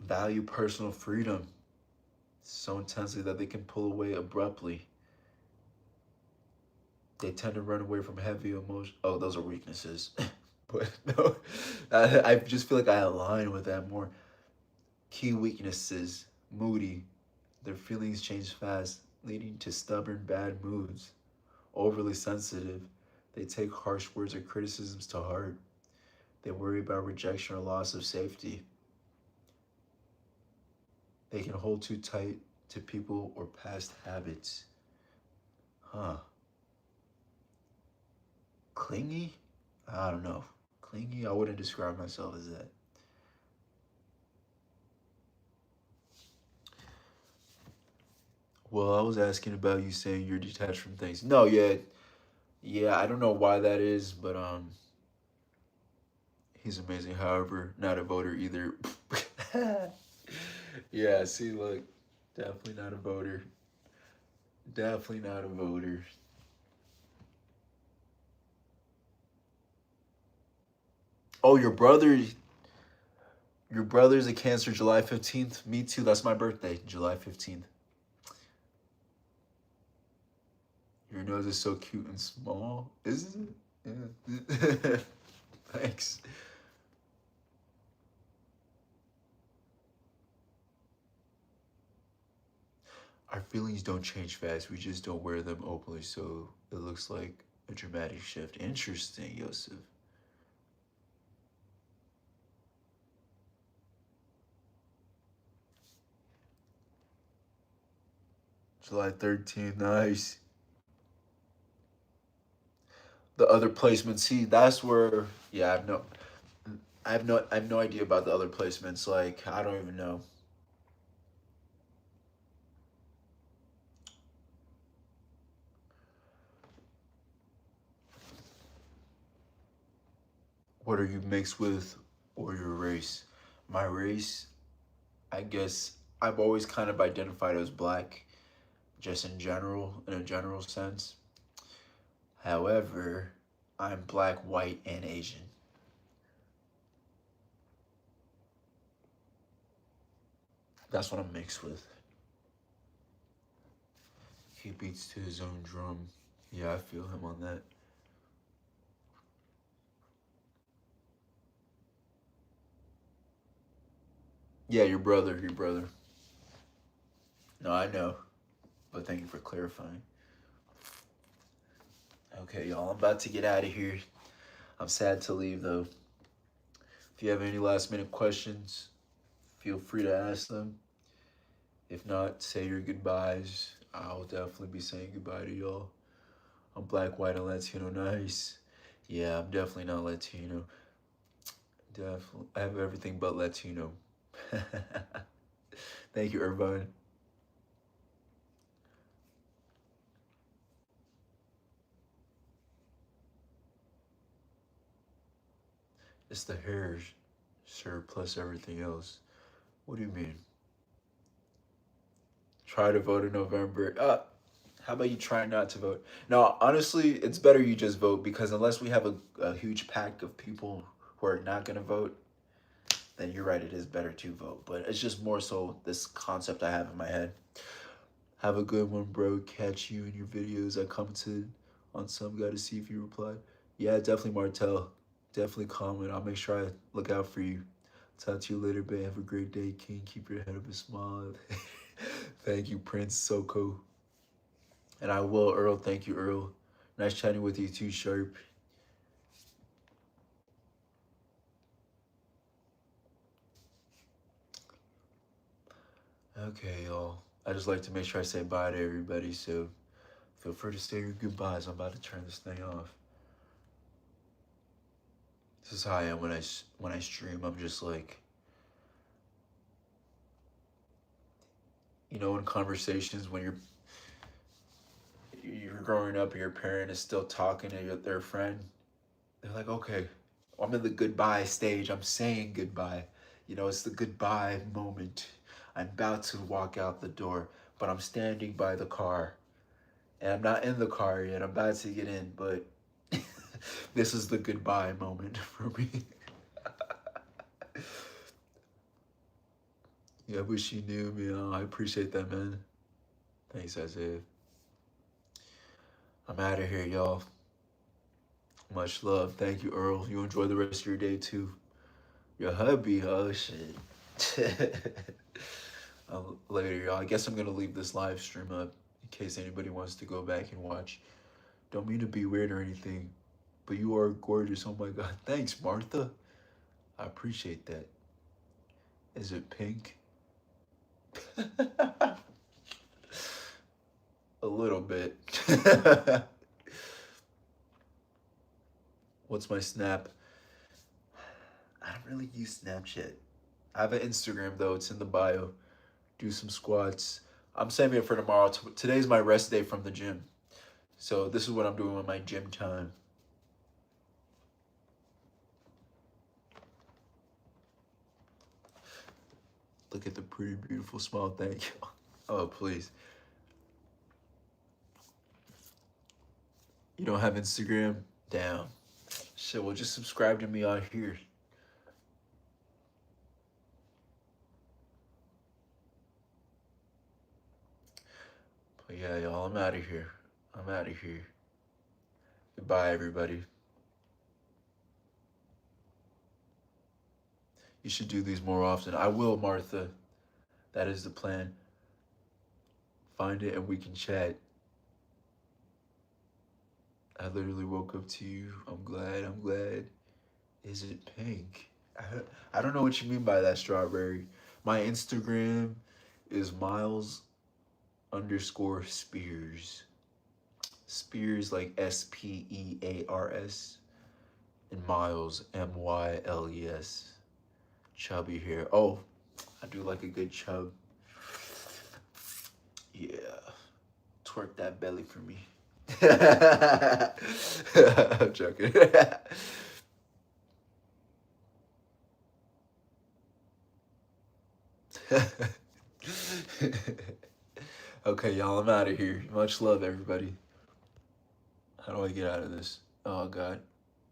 Value personal freedom so intensely that they can pull away abruptly. They tend to run away from heavy emotion. Oh, those are weaknesses. But no, I just feel like I align with that more. Key weaknesses: moody. Their feelings change fast, leading to stubborn bad moods. Overly sensitive. They take harsh words or criticisms to heart. They worry about rejection or loss of safety. They can hold too tight to people or past habits. Huh. Clingy? I don't know. Clingy? I wouldn't describe myself as that. Well, I was asking about you saying you're detached from things. No, yeah, yeah. I don't know why that is, but he's amazing. However, not a voter either. Yeah. See, look, definitely not a voter. Definitely not a voter. Oh, your brother's a Cancer, July 15th. Me too. That's my birthday, July 15th. Your nose is so cute and small, isn't it? Yeah. Thanks. Our feelings don't change fast. We just don't wear them openly, so it looks like a dramatic shift. Interesting, Yosef. July 13th, nice. The other placements, see, that's where, yeah, I have no idea about the other placements. Like, I don't even know. What are you mixed with, or your race? My race, I guess I've always kind of identified as black, just in general, in a general sense. However, I'm black, white, and Asian. That's what I'm mixed with. He beats to his own drum. Yeah, I feel him on that. Yeah, your brother, your brother. No, I know, but thank you for clarifying. Okay, y'all, I'm about to get out of here. I'm sad to leave though. If you have any last minute questions, feel free to ask them. If not, say your goodbyes. I'll definitely be saying goodbye to y'all. I'm black, white, and Latino. Nice. Yeah, I'm definitely not Latino. Definitely. I have everything but Latino. Thank you, Irvine. It's the hair, sir, plus everything else. What do you mean? Try to vote in November. How about you try not to vote? No, honestly, it's better you just vote because unless we have a huge pack of people who are not going to vote, then you're right, it is better to vote. But it's just more so this concept I have in my head. Have a good one, bro. Catch you in your videos. I commented on some guy to see if you replied. Yeah, definitely, Martel. Definitely comment. I'll make sure I look out for you. Talk to you later, babe. Have a great day, King. Keep your head up and smile. Thank you, Prince Soko. And I will, Earl. Thank you, Earl. Nice chatting with you too, Sharp. Okay, y'all. I just like to make sure I say bye to everybody, so feel free to say your goodbyes. I'm about to turn this thing off. This is how I am when I stream. I'm just like, in conversations when you're growing up and your parent is still talking to their friend, they're like, okay, I'm in the goodbye stage. I'm saying goodbye. It's the goodbye moment. I'm about to walk out the door, but I'm standing by the car. And I'm not in the car yet. I'm about to get in, but this is the goodbye moment for me. Yeah, I wish you knew me. I appreciate that, man. Thanks, Isaiah. I'm out of here, y'all. Much love. Thank you, Earl. You enjoy the rest of your day, too. Your hubby, oh, shit. Later, y'all. I guess I'm going to leave this live stream up in case anybody wants to go back and watch. Don't mean to be weird or anything, but you are gorgeous. Oh, my God. Thanks, Martha. I appreciate that. Is it pink? A little bit. What's my snap? I don't really use Snapchat. I have an Instagram though. It's in the bio. Do some squats. I'm saving it for tomorrow. Today's my rest day from the gym. So this is what I'm doing with my gym time. Look at the pretty, beautiful smile. Thank you. Oh, please. You don't have Instagram? Damn. Shit, well, just subscribe to me on here. But yeah, y'all, I'm out of here. I'm out of here. Goodbye, everybody. You should do these more often. I will, Martha. That is the plan. Find it and we can chat. I literally woke up to you. I'm glad. I'm glad. Is it pink? I don't know what you mean by that, strawberry. My Instagram is Myles underscore Spears. Spears like Spears. And Myles Myles. Chubby hair. Oh, I do like a good chub. Yeah. Twerk that belly for me. I'm joking. Okay, y'all, I'm out of here. Much love, everybody. How do I get out of this? Oh, God.